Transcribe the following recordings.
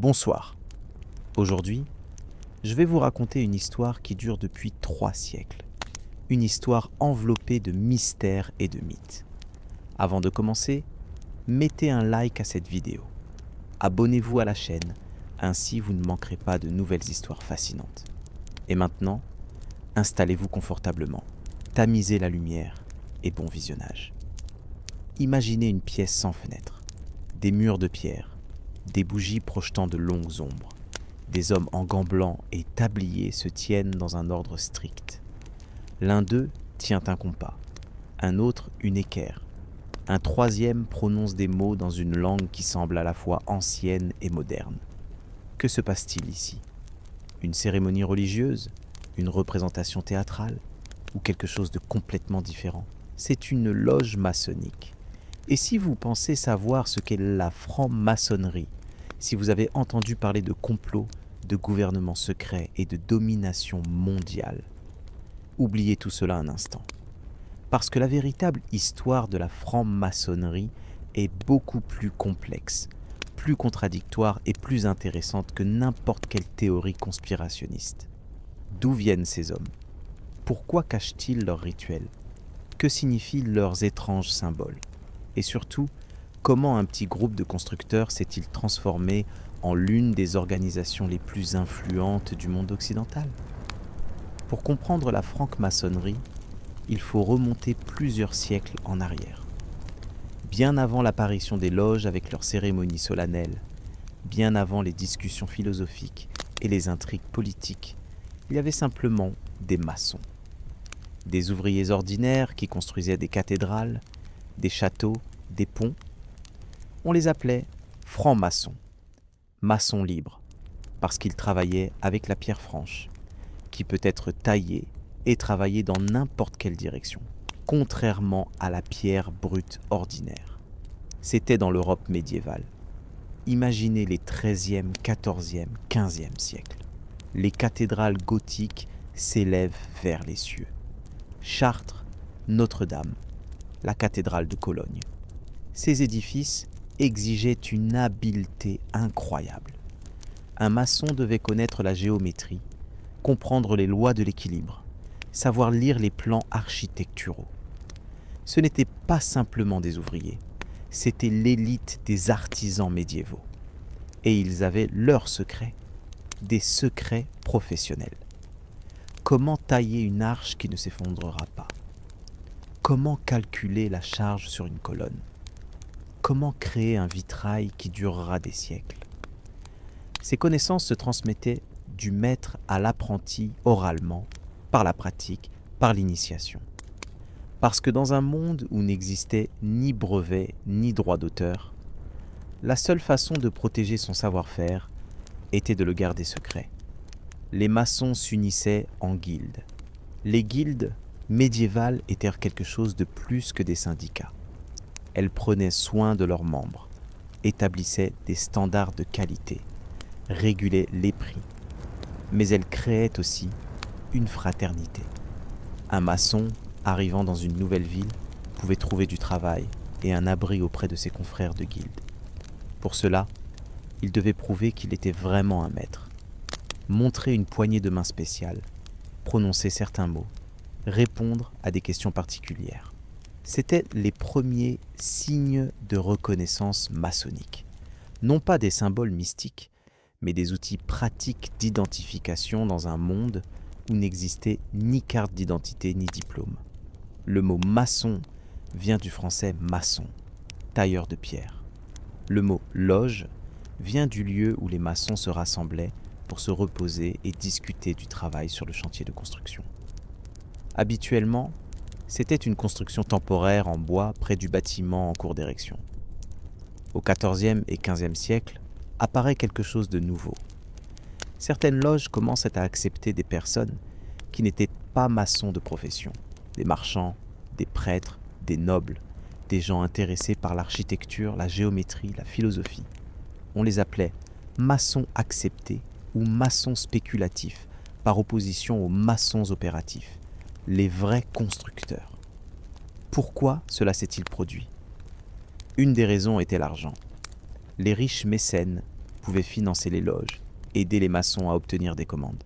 Bonsoir. Aujourd'hui, je vais vous raconter une histoire qui dure depuis 3 siècles. Une histoire enveloppée de mystères et de mythes. Avant de commencer, mettez un like à cette vidéo. Abonnez-vous à la chaîne, ainsi vous ne manquerez pas de nouvelles histoires fascinantes. Et maintenant, installez-vous confortablement, tamisez la lumière et bon visionnage. Imaginez une pièce sans fenêtre, des murs de pierre, des bougies projetant de longues ombres. Des hommes en gants blancs et tabliers se tiennent dans un ordre strict. L'un d'eux tient un compas, un autre une équerre. Un troisième prononce des mots dans une langue qui semble à la fois ancienne et moderne. Que se passe-t-il ici? Une cérémonie religieuse? Une représentation théâtrale? Ou quelque chose de complètement différent? C'est une loge maçonnique. Et si vous pensez savoir ce qu'est la franc-maçonnerie, si vous avez entendu parler de complot, de gouvernement secret et de domination mondiale, oubliez tout cela un instant. Parce que la véritable histoire de la franc-maçonnerie est beaucoup plus complexe, plus contradictoire et plus intéressante que n'importe quelle théorie conspirationniste. D'où viennent ces hommes? Pourquoi cachent-ils leurs rituels? Que signifient leurs étranges symboles? Et surtout, comment un petit groupe de constructeurs s'est-il transformé en l'une des organisations les plus influentes du monde occidental? Pour comprendre la franc-maçonnerie, il faut remonter plusieurs siècles en arrière. Bien avant l'apparition des loges avec leurs cérémonies solennelles, bien avant les discussions philosophiques et les intrigues politiques, il y avait simplement des maçons. Des ouvriers ordinaires qui construisaient des cathédrales, des châteaux, des ponts. On les appelait francs-maçons, maçons libres, parce qu'ils travaillaient avec la pierre franche, qui peut être taillée et travaillée dans n'importe quelle direction, contrairement à la pierre brute ordinaire. C'était dans l'Europe médiévale. Imaginez les 13e, 14e, 15e siècles. Les cathédrales gothiques s'élèvent vers les cieux. Chartres, Notre-Dame, la cathédrale de Cologne. Ces édifices exigeait une habileté incroyable. Un maçon devait connaître la géométrie, comprendre les lois de l'équilibre, savoir lire les plans architecturaux. Ce n'étaient pas simplement des ouvriers, c'était l'élite des artisans médiévaux. Et ils avaient leurs secrets, des secrets professionnels. Comment tailler une arche qui ne s'effondrera pas? Comment calculer la charge sur une colonne? Comment créer un vitrail qui durera des siècles? Ces connaissances se transmettaient du maître à l'apprenti oralement, par la pratique, par l'initiation. Parce que dans un monde où n'existait ni brevet ni droit d'auteur, la seule façon de protéger son savoir-faire était de le garder secret. Les maçons s'unissaient en guildes. Les guildes médiévales étaient quelque chose de plus que des syndicats. Elles prenaient soin de leurs membres, établissaient des standards de qualité, régulaient les prix. Mais elles créaient aussi une fraternité. Un maçon, arrivant dans une nouvelle ville, pouvait trouver du travail et un abri auprès de ses confrères de guilde. Pour cela, il devait prouver qu'il était vraiment un maître, montrer une poignée de main spéciale, prononcer certains mots, répondre à des questions particulières. C'étaient les premiers signes de reconnaissance maçonnique. Non pas des symboles mystiques, mais des outils pratiques d'identification dans un monde où n'existait ni carte d'identité ni diplôme. Le mot maçon vient du français maçon, tailleur de pierre. Le mot loge vient du lieu où les maçons se rassemblaient pour se reposer et discuter du travail sur le chantier de construction. Habituellement, c'était une construction temporaire en bois près du bâtiment en cours d'érection. Au XIVe et XVe siècle, apparaît quelque chose de nouveau. Certaines loges commencent à accepter des personnes qui n'étaient pas maçons de profession, des marchands, des prêtres, des nobles, des gens intéressés par l'architecture, la géométrie, la philosophie. On les appelait maçons acceptés ou maçons spéculatifs, par opposition aux maçons opératifs, les vrais constructeurs. Pourquoi cela s'est-il produit? Une des raisons était l'argent. Les riches mécènes pouvait financer les loges, aider les maçons à obtenir des commandes.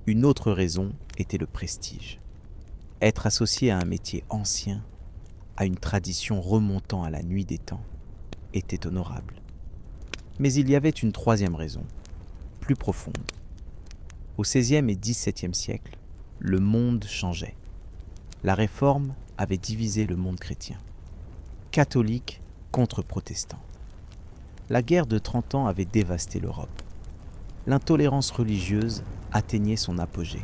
Une autre raison était le prestige. Être associé à un métier ancien, à une tradition remontant à la nuit des temps, était honorable. Mais il y avait une troisième raison, plus profonde. Au XVIe et XVIIe siècle, le monde changeait. La Réforme avait divisé le monde chrétien. Catholiques contre protestants. La guerre de 30 ans avait dévasté l'Europe. L'intolérance religieuse atteignait son apogée.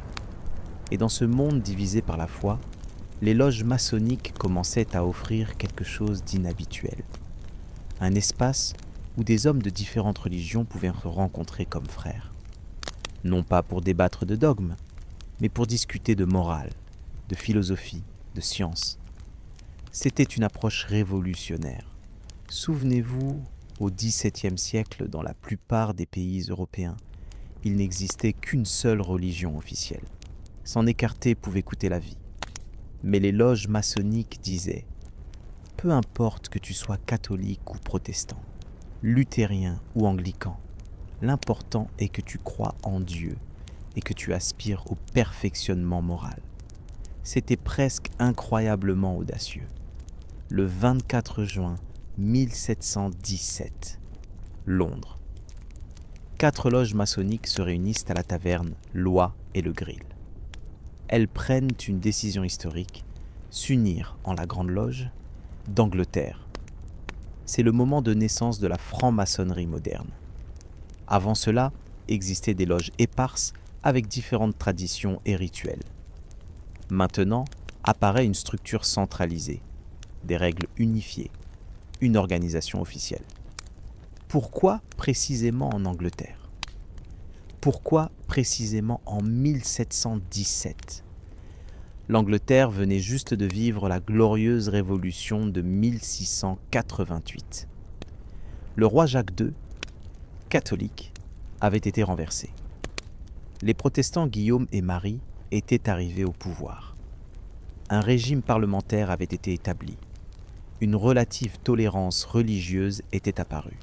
Et dans ce monde divisé par la foi, les loges maçonniques commençaient à offrir quelque chose d'inhabituel. Un espace où des hommes de différentes religions pouvaient se rencontrer comme frères. Non pas pour débattre de dogmes, mais pour discuter de morale, de philosophie, de science. C'était une approche révolutionnaire. Souvenez-vous, au XVIIe siècle, dans la plupart des pays européens, il n'existait qu'une seule religion officielle. S'en écarter pouvait coûter la vie. Mais les loges maçonniques disaient « Peu importe que tu sois catholique ou protestant, luthérien ou anglican, l'important est que tu crois en Dieu et que tu aspires au perfectionnement moral. » C'était presque incroyablement audacieux. Le 24 juin 1717, Londres. 4 loges maçonniques se réunissent à la taverne Loi et le Grill. Elles prennent une décision historique, s'unir en la Grande Loge d'Angleterre. C'est le moment de naissance de la franc-maçonnerie moderne. Avant cela, existaient des loges éparses avec différentes traditions et rituels. Maintenant, apparaît une structure centralisée, des règles unifiées, une organisation officielle. Pourquoi précisément en Angleterre ? Pourquoi précisément en 1717 ? L'Angleterre venait juste de vivre la glorieuse révolution de 1688. Le roi Jacques II, catholique, avait été renversé. Les protestants Guillaume et Marie étaient arrivés au pouvoir. Un régime parlementaire avait été établi. Une relative tolérance religieuse était apparue.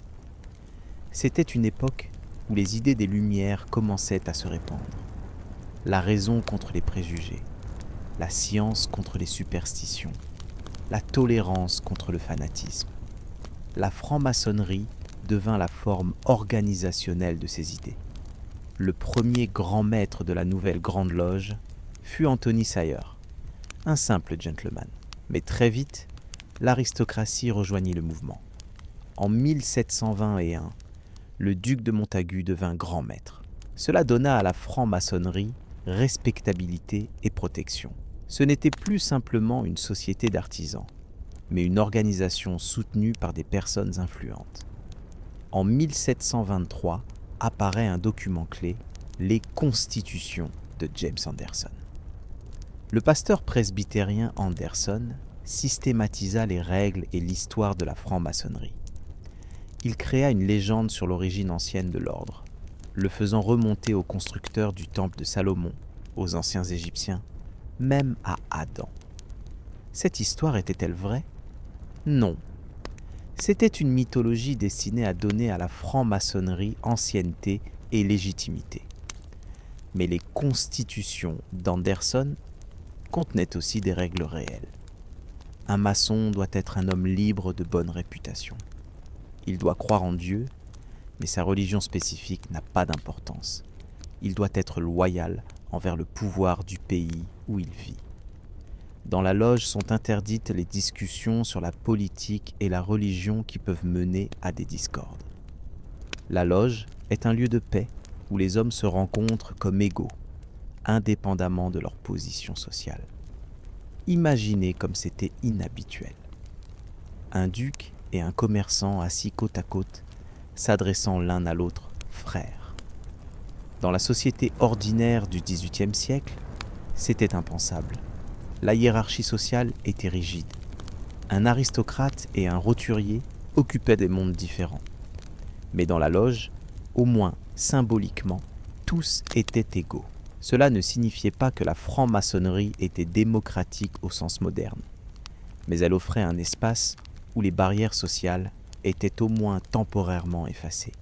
C'était une époque où les idées des Lumières commençaient à se répandre. La raison contre les préjugés, la science contre les superstitions, la tolérance contre le fanatisme. La franc-maçonnerie devint la forme organisationnelle de ces idées. Le premier grand maître de la nouvelle Grande Loge fut Anthony Sayer, un simple gentleman. Mais très vite, l'aristocratie rejoignit le mouvement. En 1721, le duc de Montagu devint grand maître. Cela donna à la franc-maçonnerie respectabilité et protection. Ce n'était plus simplement une société d'artisans, mais une organisation soutenue par des personnes influentes. En 1723 apparaît un document clé, les Constitutions de James Anderson. Le pasteur presbytérien Anderson systématisa les règles et l'histoire de la franc-maçonnerie. Il créa une légende sur l'origine ancienne de l'ordre, le faisant remonter aux constructeurs du temple de Salomon, aux anciens Égyptiens, même à Adam. Cette histoire était-elle vraie ? Non. C'était une mythologie destinée à donner à la franc-maçonnerie ancienneté et légitimité. Mais les constitutions d'Anderson contenaient aussi des règles réelles. Un maçon doit être un homme libre de bonne réputation. Il doit croire en Dieu, mais sa religion spécifique n'a pas d'importance. Il doit être loyal envers le pouvoir du pays où il vit. Dans la loge sont interdites les discussions sur la politique et la religion qui peuvent mener à des discordes. La loge est un lieu de paix où les hommes se rencontrent comme égaux, indépendamment de leur position sociale. Imaginez comme c'était inhabituel. Un duc et un commerçant assis côte à côte, s'adressant l'un à l'autre frères. Dans la société ordinaire du XVIIIe siècle, c'était impensable. La hiérarchie sociale était rigide. Un aristocrate et un roturier occupaient des mondes différents. Mais dans la loge, au moins symboliquement, tous étaient égaux. Cela ne signifiait pas que la franc-maçonnerie était démocratique au sens moderne, mais elle offrait un espace où les barrières sociales étaient au moins temporairement effacées.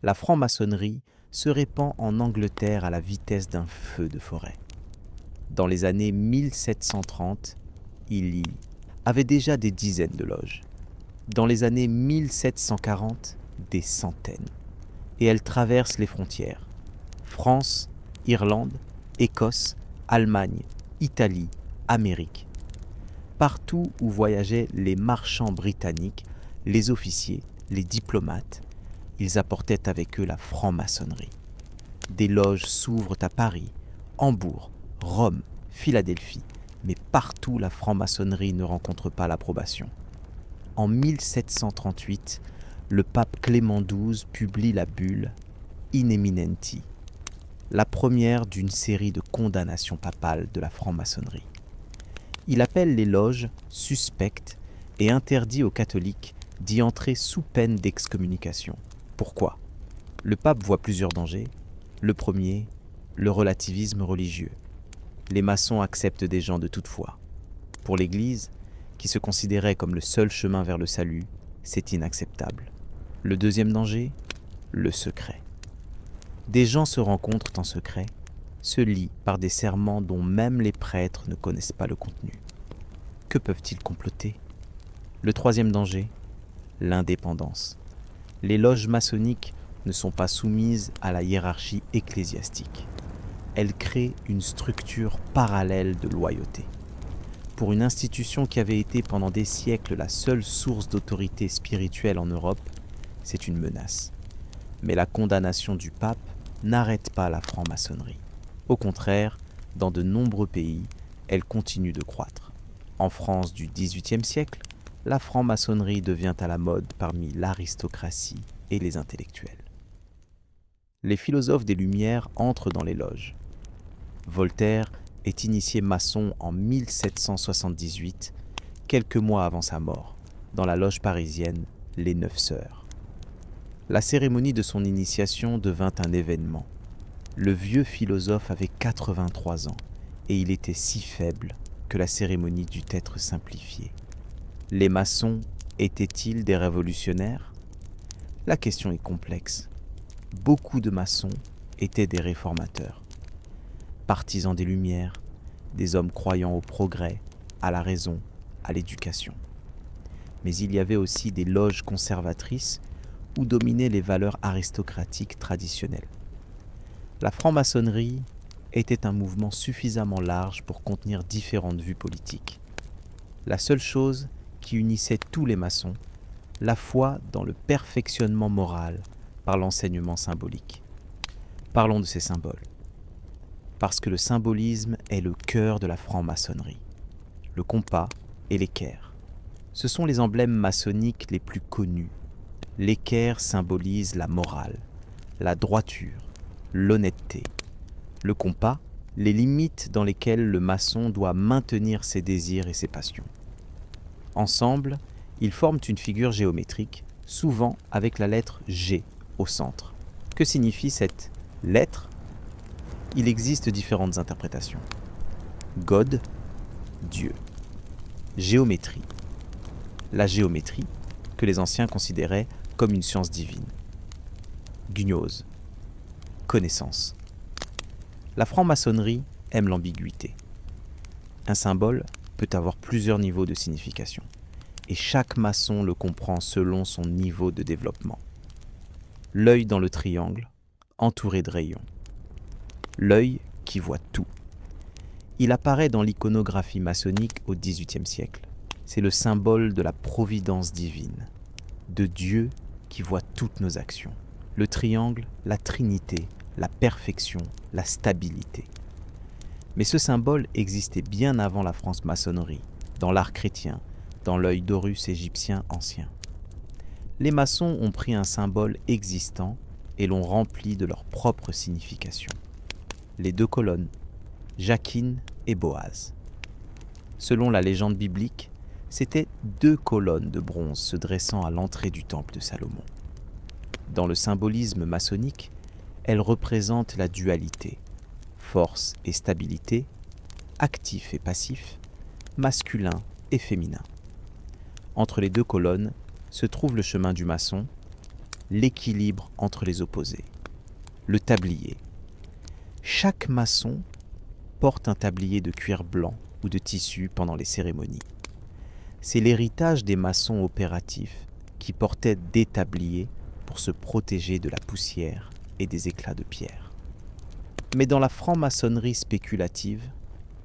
la franc-maçonnerie se répand en Angleterre à la vitesse d'un feu de forêt. Dans les années 1730, il y avait déjà des dizaines de loges. Dans les années 1740, des centaines. Et elle traverse les frontières. France, Irlande, Écosse, Allemagne, Italie, Amérique. Partout où voyageaient les marchands britanniques, les officiers, les diplomates, ils apportaient avec eux la franc-maçonnerie. Des loges s'ouvrent à Paris, Hambourg, Rome, Philadelphie, mais partout la franc-maçonnerie ne rencontre pas l'approbation. En 1738, le pape Clément XII publie la bulle In Eminenti, la première d'une série de condamnations papales de la franc-maçonnerie. Il appelle les loges suspectes et interdit aux catholiques d'y entrer sous peine d'excommunication. Pourquoi ? Le pape voit plusieurs dangers. Le premier, le relativisme religieux. Les maçons acceptent des gens de toute foi. Pour l'Église, qui se considérait comme le seul chemin vers le salut, c'est inacceptable. Le deuxième danger, le secret. Des gens se rencontrent en secret, se lient par des serments dont même les prêtres ne connaissent pas le contenu. Que peuvent-ils comploter ? Le troisième danger, l'indépendance. Les loges maçonniques ne sont pas soumises à la hiérarchie ecclésiastique. Elles créent une structure parallèle de loyauté. Pour une institution qui avait été pendant des siècles la seule source d'autorité spirituelle en Europe, c'est une menace. Mais la condamnation du pape n'arrête pas la franc-maçonnerie. Au contraire, dans de nombreux pays, elle continue de croître. En France du XVIIIe siècle, la franc-maçonnerie devient à la mode parmi l'aristocratie et les intellectuels. Les philosophes des Lumières entrent dans les loges. Voltaire est initié maçon en 1778, quelques mois avant sa mort, dans la loge parisienne Les Neuf Sœurs. La cérémonie de son initiation devint un événement. Le vieux philosophe avait 83 ans et il était si faible que la cérémonie dut être simplifiée. Les maçons étaient-ils des révolutionnaires ? La question est complexe. Beaucoup de maçons étaient des réformateurs, partisans des Lumières, des hommes croyant au progrès, à la raison, à l'éducation. Mais il y avait aussi des loges conservatrices où dominaient les valeurs aristocratiques traditionnelles. La franc-maçonnerie était un mouvement suffisamment large pour contenir différentes vues politiques. La seule chose qui unissait tous les maçons, la foi dans le perfectionnement moral par l'enseignement symbolique. Parlons de ces symboles. Parce que le symbolisme est le cœur de la franc-maçonnerie. Le compas et l'équerre. Ce sont les emblèmes maçonniques les plus connus. L'équerre symbolise la morale, la droiture, l'honnêteté. Le compas, les limites dans lesquelles le maçon doit maintenir ses désirs et ses passions. Ensemble, ils forment une figure géométrique, souvent avec la lettre G au centre. Que signifie cette lettre ? Il existe différentes interprétations. God, Dieu. Géométrie. La géométrie, que les anciens considéraient comme une science divine. Gnose. Connaissance. La franc-maçonnerie aime l'ambiguïté. Un symbole peut avoir plusieurs niveaux de signification, et chaque maçon le comprend selon son niveau de développement. L'œil dans le triangle, entouré de rayons. L'œil qui voit tout. Il apparaît dans l'iconographie maçonnique au XVIIIe siècle. C'est le symbole de la providence divine, de Dieu qui voit toutes nos actions. Le triangle, la trinité, la perfection, la stabilité. Mais ce symbole existait bien avant la franc-maçonnerie, dans l'art chrétien, dans l'œil d'Horus égyptien ancien. Les maçons ont pris un symbole existant et l'ont rempli de leur propre signification. Les deux colonnes, Jachin et Boaz. Selon la légende biblique, c'étaient deux colonnes de bronze se dressant à l'entrée du temple de Salomon. Dans le symbolisme maçonnique, elles représentent la dualité, force et stabilité, actif et passif, masculin et féminin. Entre les deux colonnes se trouve le chemin du maçon, l'équilibre entre les opposés. Le tablier. Chaque maçon porte un tablier de cuir blanc ou de tissu pendant les cérémonies. C'est l'héritage des maçons opératifs qui portaient des tabliers pour se protéger de la poussière et des éclats de pierre. Mais dans la franc-maçonnerie spéculative,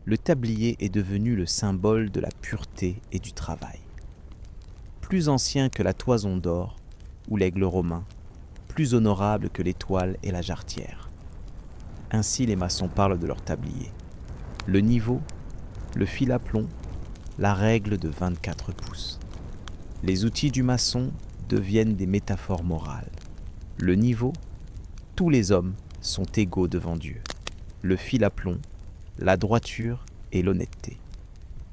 le tablier est devenu le symbole de la pureté et du travail. Plus ancien que la toison d'or ou l'aigle romain, plus honorable que l'étoile et la jarretière. Ainsi les maçons parlent de leur tablier. Le niveau, le fil à plomb, la règle de 24 pouces. Les outils du maçon deviennent des métaphores morales. Le niveau, tous les hommes sont égaux devant Dieu. Le fil à plomb, la droiture et l'honnêteté.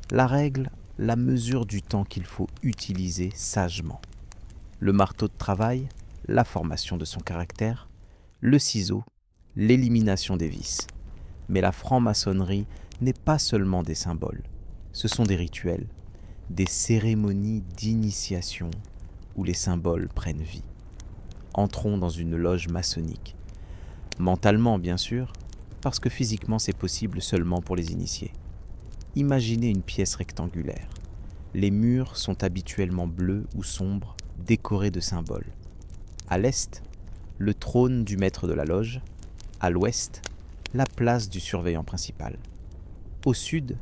La règle, la mesure du temps qu'il faut utiliser sagement. Le marteau de travail, la formation de son caractère. Le ciseau, l'élimination des vices. Mais la franc-maçonnerie n'est pas seulement des symboles. Ce sont des rituels, des cérémonies d'initiation où les symboles prennent vie. Entrons dans une loge maçonnique. Mentalement, bien sûr, parce que physiquement c'est possible seulement pour les initiés. Imaginez une pièce rectangulaire. Les murs sont habituellement bleus ou sombres, décorés de symboles. À l'est, le trône du maître de la loge. À l'ouest, la place du surveillant principal. Au sud,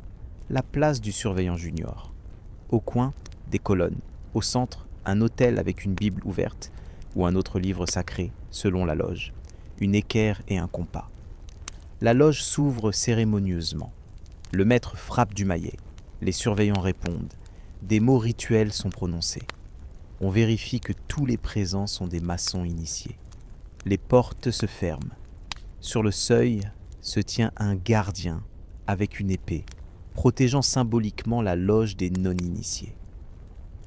la place du surveillant junior. Au coin, des colonnes. Au centre, un autel avec une Bible ouverte ou un autre livre sacré, selon la loge, une équerre et un compas. La loge s'ouvre cérémonieusement. Le maître frappe du maillet. Les surveillants répondent. Des mots rituels sont prononcés. On vérifie que tous les présents sont des maçons initiés. Les portes se ferment. Sur le seuil se tient un gardien avec une épée, protégeant symboliquement la loge des non-initiés.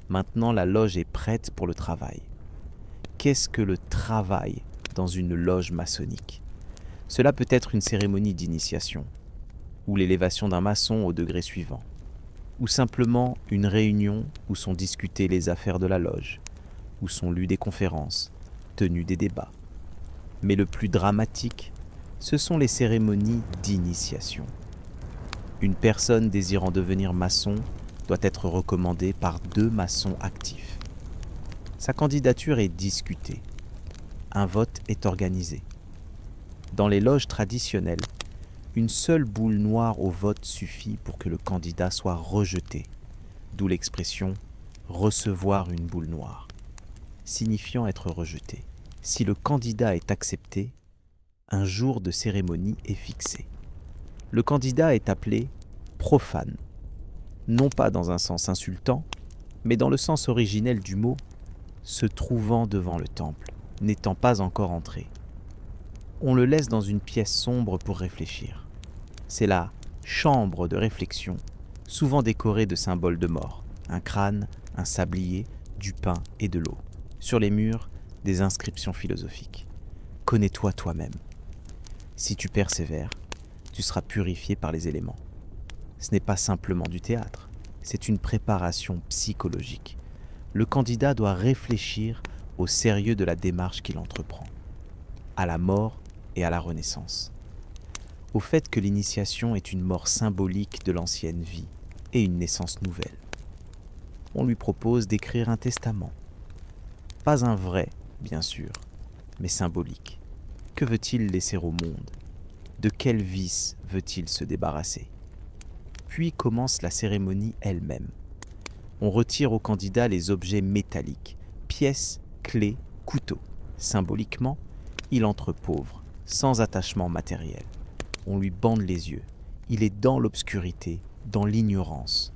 Maintenant, la loge est prête pour le travail. Qu'est-ce que le travail dans une loge maçonnique ? Cela peut être une cérémonie d'initiation, ou l'élévation d'un maçon au degré suivant, ou simplement une réunion où sont discutées les affaires de la loge, où sont lues des conférences, tenus des débats. Mais le plus dramatique, ce sont les cérémonies d'initiation. Une personne désirant devenir maçon doit être recommandée par 2 maçons actifs. Sa candidature est discutée. Un vote est organisé. Dans les loges traditionnelles, une seule boule noire au vote suffit pour que le candidat soit rejeté, d'où l'expression « recevoir une boule noire », signifiant être rejeté. Si le candidat est accepté, un jour de cérémonie est fixé. Le candidat est appelé profane, non pas dans un sens insultant, mais dans le sens originel du mot, se trouvant devant le temple, n'étant pas encore entré. On le laisse dans une pièce sombre pour réfléchir. C'est la chambre de réflexion, souvent décorée de symboles de mort, un crâne, un sablier, du pain et de l'eau. Sur les murs, des inscriptions philosophiques. Connais-toi toi-même. Si tu persévères, tu seras purifié par les éléments. Ce n'est pas simplement du théâtre, c'est une préparation psychologique. Le candidat doit réfléchir au sérieux de la démarche qu'il entreprend, à la mort et à la renaissance, au fait que l'initiation est une mort symbolique de l'ancienne vie et une naissance nouvelle. On lui propose d'écrire un testament. Pas un vrai, bien sûr, mais symbolique. Que veut-il laisser au monde ? De quel vice veut-il se débarrasser ? Puis commence la cérémonie elle-même. On retire au candidat les objets métalliques, pièces, clés, couteaux. Symboliquement, il entre pauvre, sans attachement matériel. On lui bande les yeux. Il est dans l'obscurité, dans l'ignorance.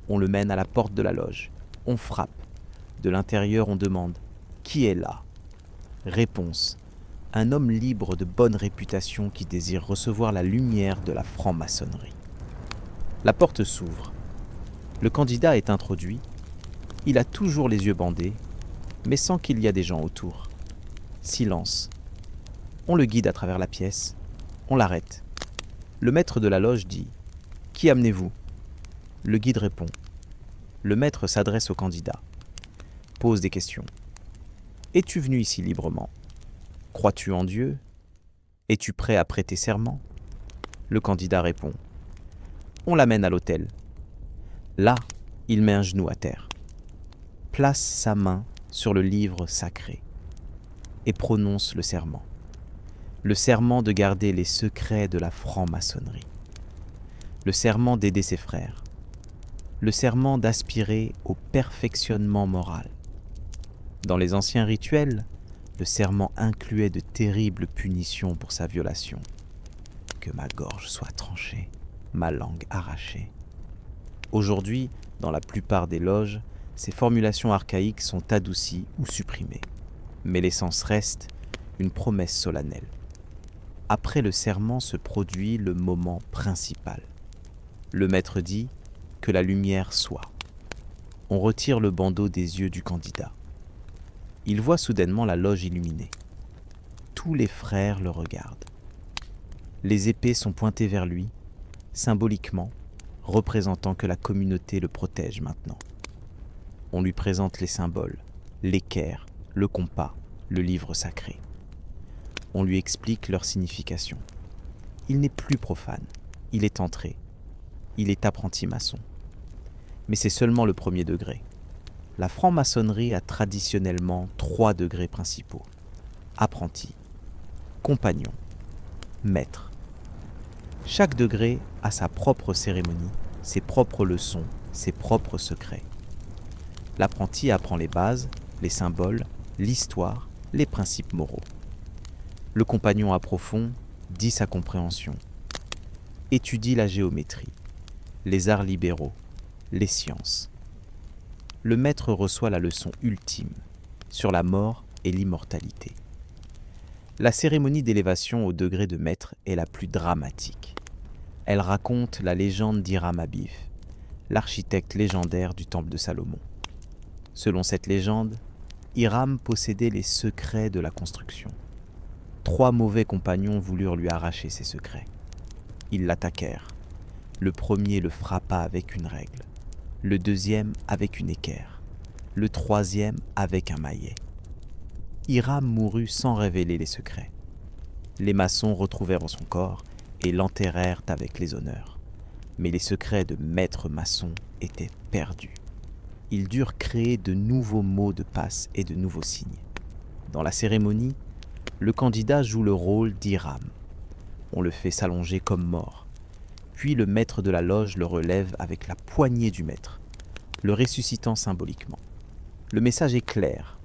On le mène à la porte de la loge. On frappe. De l'intérieur, on demande « Qui est là ?» Réponse : un homme libre de bonne réputation qui désire recevoir la lumière de la franc-maçonnerie. La porte s'ouvre. Le candidat est introduit. Il a toujours les yeux bandés, mais sans qu'il y ait des gens autour. Silence. On le guide à travers la pièce. On l'arrête. Le maître de la loge dit « Qui amenez-vous » Le guide répond. Le maître s'adresse au candidat. Pose des questions. Es-tu venu ici librement? Crois-tu en Dieu? Es-tu prêt à prêter serment? Le candidat répond: On l'amène à l'autel. Là, il met un genou à terre, place sa main sur le livre sacré et prononce le serment de garder les secrets de la franc-maçonnerie, le serment d'aider ses frères, le serment d'aspirer au perfectionnement moral. Dans les anciens rituels, le serment incluait de terribles punitions pour sa violation. Que ma gorge soit tranchée, ma langue arrachée. Aujourd'hui, dans la plupart des loges, ces formulations archaïques sont adoucies ou supprimées. Mais l'essence reste une promesse solennelle. Après le serment se produit le moment principal. Le maître dit que la lumière soit. On retire le bandeau des yeux du candidat. Il voit soudainement la loge illuminée. Tous les frères le regardent. Les épées sont pointées vers lui, symboliquement, représentant que la communauté le protège maintenant. On lui présente les symboles, l'équerre, le compas, le livre sacré. On lui explique leur signification. Il n'est plus profane, il est entré, il est apprenti maçon. Mais c'est seulement le premier degré. La franc-maçonnerie a traditionnellement 3 degrés principaux: apprenti, compagnon, maître. Chaque degré a sa propre cérémonie, ses propres leçons, ses propres secrets. L'apprenti apprend les bases, les symboles, l'histoire, les principes moraux. Le compagnon approfond, dit sa compréhension, étudie la géométrie, les arts libéraux, les sciences. Le maître reçoit la leçon ultime sur la mort et l'immortalité. La cérémonie d'élévation au degré de maître est la plus dramatique. Elle raconte la légende d'Hiram Abif, l'architecte légendaire du temple de Salomon. Selon cette légende, Hiram possédait les secrets de la construction. 3 mauvais compagnons voulurent lui arracher ses secrets. Ils l'attaquèrent. Le premier le frappa avec une règle, le deuxième avec une équerre, le troisième avec un maillet. Hiram mourut sans révéler les secrets. Les maçons retrouvèrent son corps et l'enterrèrent avec les honneurs. Mais les secrets de maître maçon étaient perdus. Ils durent créer de nouveaux mots de passe et de nouveaux signes. Dans la cérémonie, le candidat joue le rôle d'Hiram. On le fait s'allonger comme mort. Puis le maître de la loge le relève avec la poignée du maître, le ressuscitant symboliquement. Le message est clair.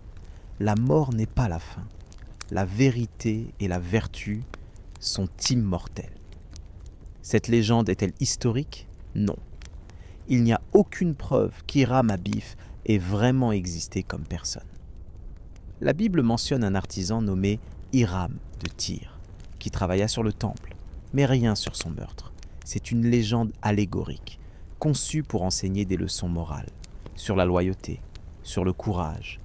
La mort n'est pas la fin. La vérité et la vertu sont immortelles. Cette légende est-elle historique? Non. Il n'y a aucune preuve qu'Hiram Abif ait vraiment existé comme personne. La Bible mentionne un artisan nommé Hiram de Tyr, qui travailla sur le temple, mais rien sur son meurtre. C'est une légende allégorique, conçue pour enseigner des leçons morales, sur la loyauté, sur le courage,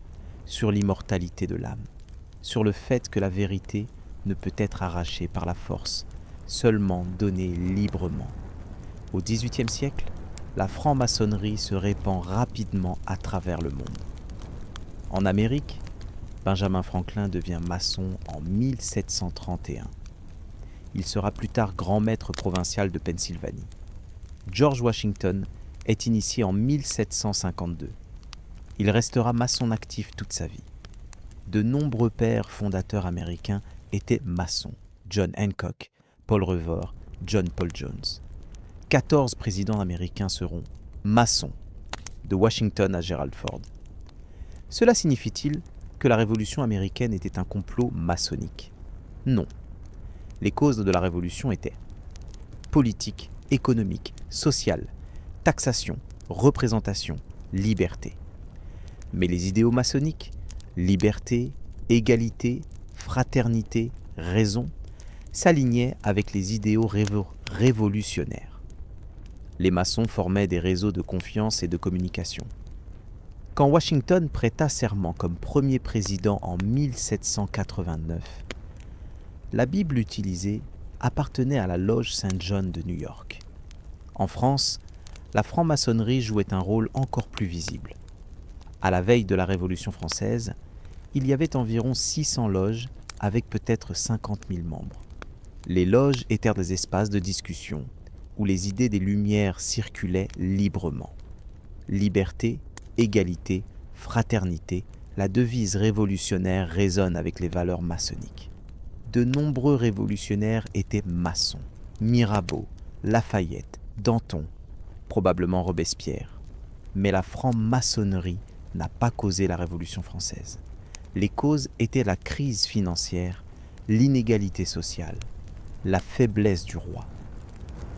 sur l'immortalité de l'âme, sur le fait que la vérité ne peut être arrachée par la force, seulement donnée librement. Au XVIIIe siècle, la franc-maçonnerie se répand rapidement à travers le monde. En Amérique, Benjamin Franklin devient maçon en 1731. Il sera plus tard grand maître provincial de Pennsylvanie. George Washington est initié en 1752. Il restera maçon actif toute sa vie. De nombreux pères fondateurs américains étaient maçons. John Hancock, Paul Revere, John Paul Jones. 14 présidents américains seront maçons, de Washington à Gerald Ford. Cela signifie-t-il que la Révolution américaine était un complot maçonnique? Non. Les causes de la Révolution étaient politique, économique, sociale, taxation, représentation, liberté. Mais les idéaux maçonniques, liberté, égalité, fraternité, raison, s'alignaient avec les idéaux révolutionnaires. Les maçons formaient des réseaux de confiance et de communication. Quand Washington prêta serment comme premier président en 1789, la Bible utilisée appartenait à la loge Saint-John de New York. En France, la franc-maçonnerie jouait un rôle encore plus visible. À la veille de la Révolution française, il y avait environ 600 loges avec peut-être 50 000 membres. Les loges étaient des espaces de discussion où les idées des Lumières circulaient librement. Liberté, égalité, fraternité, la devise révolutionnaire résonne avec les valeurs maçonniques. De nombreux révolutionnaires étaient maçons. Mirabeau, Lafayette, Danton, probablement Robespierre. Mais la franc-maçonnerie n'a pas causé la Révolution française. Les causes étaient la crise financière, l'inégalité sociale, la faiblesse du roi.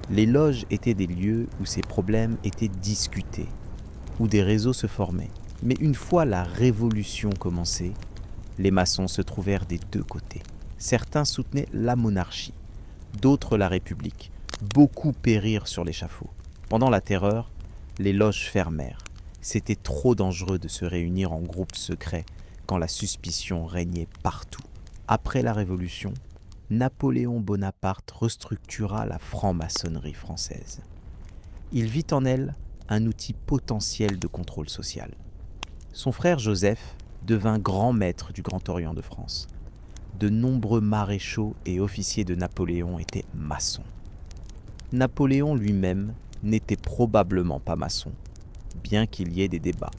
Les loges étaient des lieux où ces problèmes étaient discutés, où des réseaux se formaient. Mais une fois la Révolution commencée, les maçons se trouvèrent des deux côtés. Certains soutenaient la monarchie, d'autres la République. Beaucoup périrent sur l'échafaud. Pendant la Terreur, les loges fermèrent. C'était trop dangereux de se réunir en groupes secrets quand la suspicion régnait partout. Après la Révolution, Napoléon Bonaparte restructura la franc-maçonnerie française. Il vit en elle un outil potentiel de contrôle social. Son frère Joseph devint grand maître du Grand Orient de France. De nombreux maréchaux et officiers de Napoléon étaient maçons. Napoléon lui-même n'était probablement pas maçon, bien qu'il y ait des débats.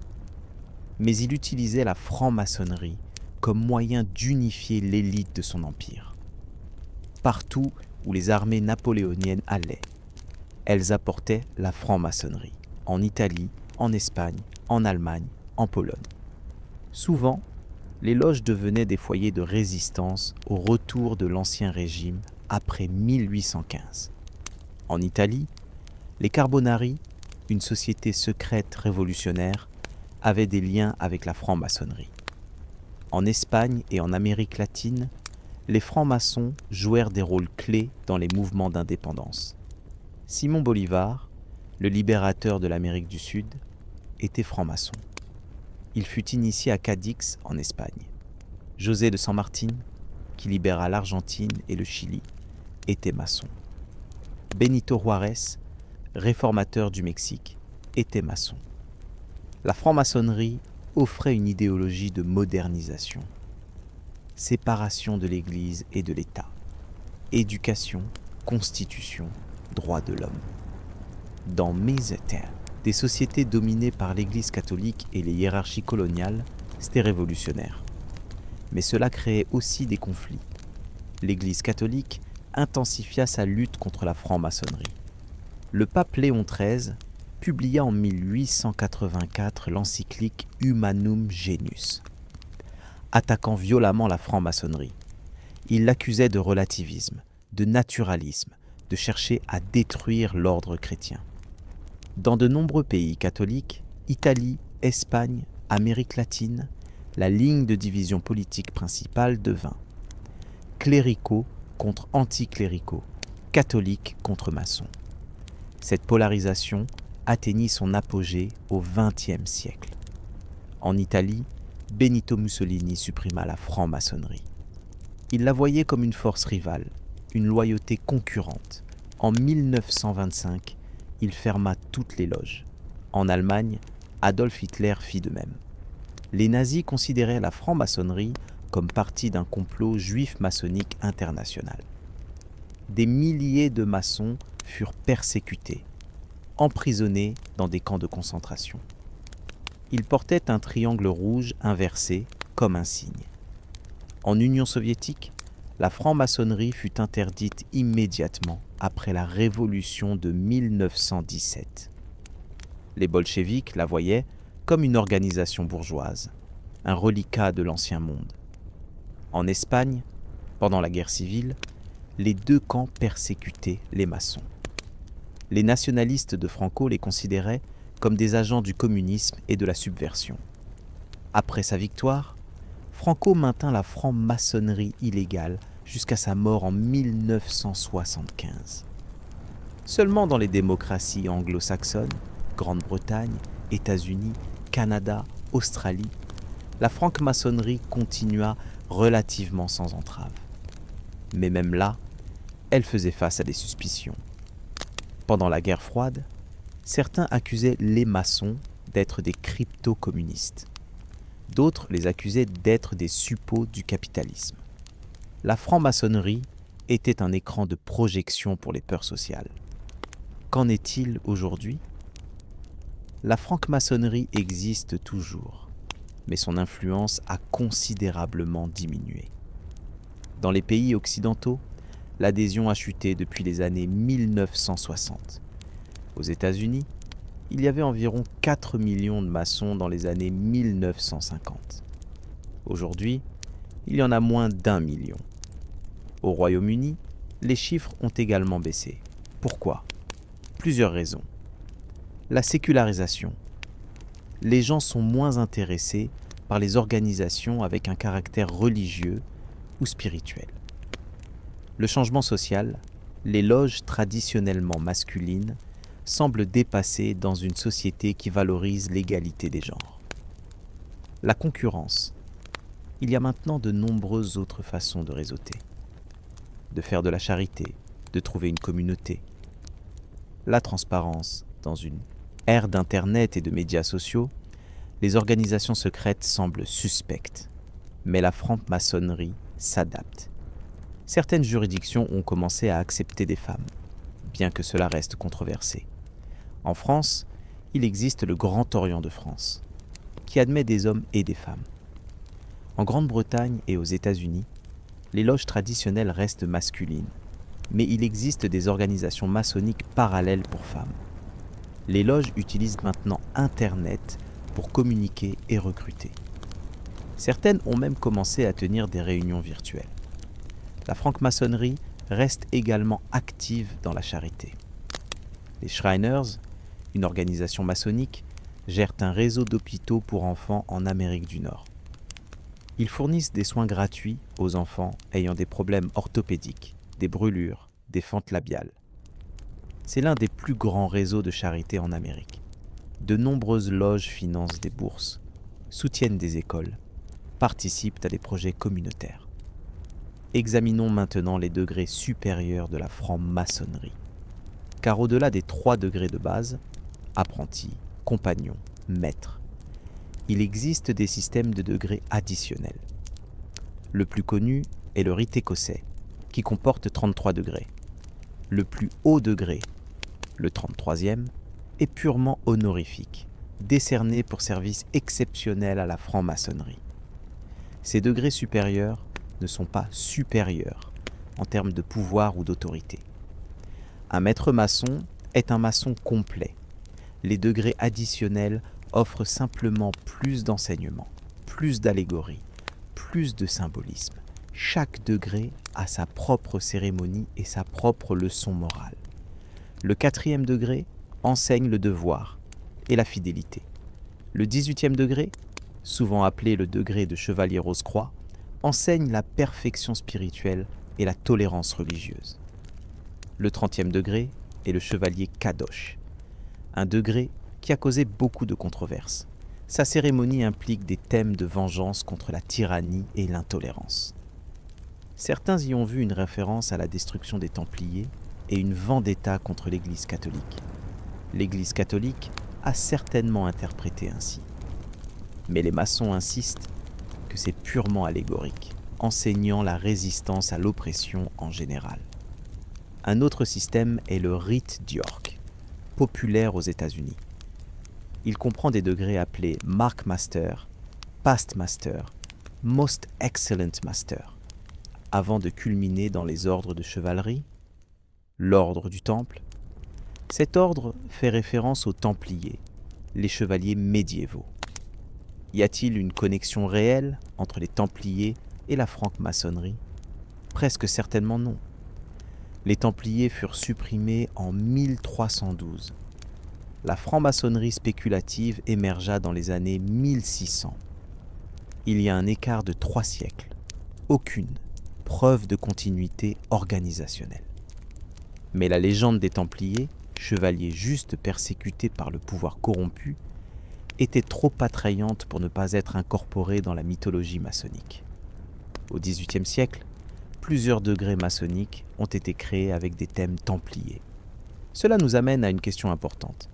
Mais il utilisait la franc-maçonnerie comme moyen d'unifier l'élite de son empire. Partout où les armées napoléoniennes allaient, elles apportaient la franc-maçonnerie, en Italie, en Espagne, en Allemagne, en Pologne. Souvent, les loges devenaient des foyers de résistance au retour de l'Ancien Régime après 1815. En Italie, les Carbonari, une société secrète révolutionnaire, avaient des liens avec la franc-maçonnerie. En Espagne et en Amérique latine, les francs-maçons jouèrent des rôles clés dans les mouvements d'indépendance. Simón Bolívar, le libérateur de l'Amérique du Sud, était franc-maçon. Il fut initié à Cadix en Espagne. José de San Martín, qui libéra l'Argentine et le Chili, était maçon. Benito Juárez, réformateur du Mexique, était maçon. La franc-maçonnerie offrait une idéologie de modernisation. Séparation de l'Église et de l'État. Éducation, constitution, droits de l'homme. Dans Mise Terre, des sociétés dominées par l'Église catholique et les hiérarchies coloniales, c'était révolutionnaire. Mais cela créait aussi des conflits. L'Église catholique intensifia sa lutte contre la franc-maçonnerie. Le pape Léon XIII publia en 1884 l'encyclique Humanum Genus, attaquant violemment la franc-maçonnerie. Il l'accusait de relativisme, de naturalisme, de chercher à détruire l'ordre chrétien. Dans de nombreux pays catholiques, Italie, Espagne, Amérique latine, la ligne de division politique principale devint cléricaux contre anticléricaux, catholiques contre maçons. Cette polarisation atteignit son apogée au XXe siècle. En Italie, Benito Mussolini supprima la franc-maçonnerie. Il la voyait comme une force rivale, une loyauté concurrente. En 1925, il ferma toutes les loges. En Allemagne, Adolf Hitler fit de même. Les nazis considéraient la franc-maçonnerie comme partie d'un complot juif maçonnique international. Des milliers de maçons furent persécutés, emprisonnés dans des camps de concentration. Ils portaient un triangle rouge inversé comme un signe. En Union soviétique, la franc-maçonnerie fut interdite immédiatement après la révolution de 1917. Les bolcheviks la voyaient comme une organisation bourgeoise, un reliquat de l'ancien monde. En Espagne, pendant la guerre civile, les deux camps persécutaient les maçons. Les nationalistes de Franco les considéraient comme des agents du communisme et de la subversion. Après sa victoire, Franco maintint la franc-maçonnerie illégale jusqu'à sa mort en 1975. Seulement dans les démocraties anglo-saxonnes, Grande-Bretagne, États-Unis, Canada, Australie, la franc-maçonnerie continua relativement sans entrave. Mais même là, elle faisait face à des suspicions. Pendant la guerre froide, certains accusaient les maçons d'être des crypto-communistes. D'autres les accusaient d'être des suppôts du capitalisme. La franc-maçonnerie était un écran de projection pour les peurs sociales. Qu'en est-il aujourd'hui ? La franc-maçonnerie existe toujours, mais son influence a considérablement diminué. Dans les pays occidentaux, l'adhésion a chuté depuis les années 1960. Aux États-Unis, il y avait environ 4 millions de maçons dans les années 1950. Aujourd'hui, il y en a moins d'1 million. Au Royaume-Uni, les chiffres ont également baissé. Pourquoi ? Plusieurs raisons. La sécularisation. Les gens sont moins intéressés par les organisations avec un caractère religieux ou spirituel. Le changement social, les loges traditionnellement masculines semblent dépassées dans une société qui valorise l'égalité des genres. La concurrence. Il y a maintenant de nombreuses autres façons de réseauter, de faire de la charité, de trouver une communauté. La transparence. Dans une ère d'Internet et de médias sociaux, les organisations secrètes semblent suspectes, mais la franc-maçonnerie s'adapte. Certaines juridictions ont commencé à accepter des femmes, bien que cela reste controversé. En France, il existe le Grand Orient de France, qui admet des hommes et des femmes. En Grande-Bretagne et aux États-Unis, les loges traditionnelles restent masculines, mais il existe des organisations maçonniques parallèles pour femmes. Les loges utilisent maintenant Internet pour communiquer et recruter. Certaines ont même commencé à tenir des réunions virtuelles. La franc-maçonnerie reste également active dans la charité. Les Shriners, une organisation maçonnique, gèrent un réseau d'hôpitaux pour enfants en Amérique du Nord. Ils fournissent des soins gratuits aux enfants ayant des problèmes orthopédiques, des brûlures, des fentes labiales. C'est l'un des plus grands réseaux de charité en Amérique. De nombreuses loges financent des bourses, soutiennent des écoles, participent à des projets communautaires. Examinons maintenant les degrés supérieurs de la franc-maçonnerie. Car au-delà des 3 degrés de base, apprenti, compagnon, maître, il existe des systèmes de degrés additionnels. Le plus connu est le rite écossais, qui comporte 33 degrés. Le plus haut degré, le 33e, est purement honorifique, décerné pour service exceptionnel à la franc-maçonnerie. Ces degrés supérieurs ne sont pas supérieurs en termes de pouvoir ou d'autorité. Un maître maçon est un maçon complet. Les degrés additionnels offrent simplement plus d'enseignements, plus d'allégories, plus de symbolisme. Chaque degré a sa propre cérémonie et sa propre leçon morale. Le 4e degré enseigne le devoir et la fidélité. Le 18e degré, souvent appelé le degré de chevalier rose-croix, enseigne la perfection spirituelle et la tolérance religieuse. Le 30e degré est le chevalier kadosh, un degré qui a causé beaucoup de controverses. Sa cérémonie implique des thèmes de vengeance contre la tyrannie et l'intolérance. Certains y ont vu une référence à la destruction des Templiers et une vendetta contre l'Église catholique. L'Église catholique a certainement interprété ainsi. Mais les maçons insistent que c'est purement allégorique, enseignant la résistance à l'oppression en général. Un autre système est le rite d'York, populaire aux États-Unis. Il comprend des degrés appelés Mark Master, Past Master, Most Excellent Master, avant de culminer dans les ordres de chevalerie, l'ordre du Temple. Cet ordre fait référence aux Templiers, les chevaliers médiévaux. Y a-t-il une connexion réelle entre les Templiers et la franc-maçonnerie ? Presque certainement non. Les Templiers furent supprimés en 1312. La franc-maçonnerie spéculative émergea dans les années 1600. Il y a un écart de 3 siècles. Aucune preuve de continuité organisationnelle. Mais la légende des Templiers, chevaliers justes persécutés par le pouvoir corrompu, était trop attrayante pour ne pas être incorporée dans la mythologie maçonnique. Au XVIIIe siècle, plusieurs degrés maçonniques ont été créés avec des thèmes templiers. Cela nous amène à une question importante.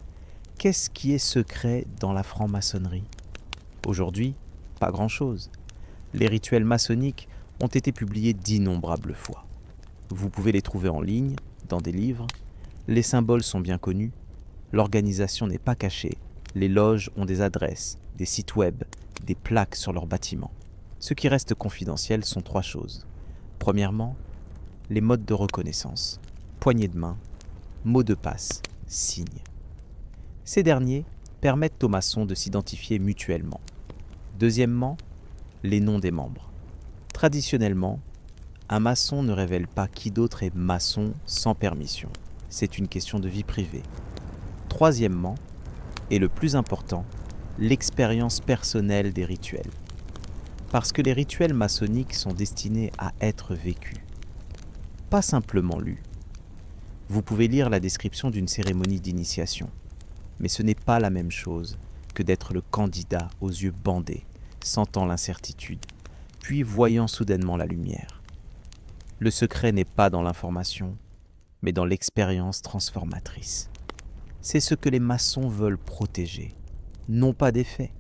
Qu'est-ce qui est secret dans la franc-maçonnerie ? Aujourd'hui, Pas grand-chose. Les rituels maçonniques ont été publiés d'innombrables fois. Vous pouvez les trouver en ligne, dans des livres. Les symboles sont bien connus. L'organisation n'est pas cachée. Les loges ont des adresses, des sites web, des plaques sur leurs bâtiments. Ce qui reste confidentiel sont 3 choses. Premièrement, les modes de reconnaissance, poignée de main, mot de passe, signe. Ces derniers permettent aux maçons de s'identifier mutuellement. Deuxièmement, les noms des membres. Traditionnellement, un maçon ne révèle pas qui d'autre est maçon sans permission. C'est une question de vie privée. Troisièmement, et le plus important, l'expérience personnelle des rituels. Parce que les rituels maçonniques sont destinés à être vécus, pas simplement lus. Vous pouvez lire la description d'une cérémonie d'initiation, mais ce n'est pas la même chose que d'être le candidat aux yeux bandés, sentant l'incertitude, puis voyant soudainement la lumière. Le secret n'est pas dans l'information, mais dans l'expérience transformatrice. C'est ce que les maçons veulent protéger, non pas des faits,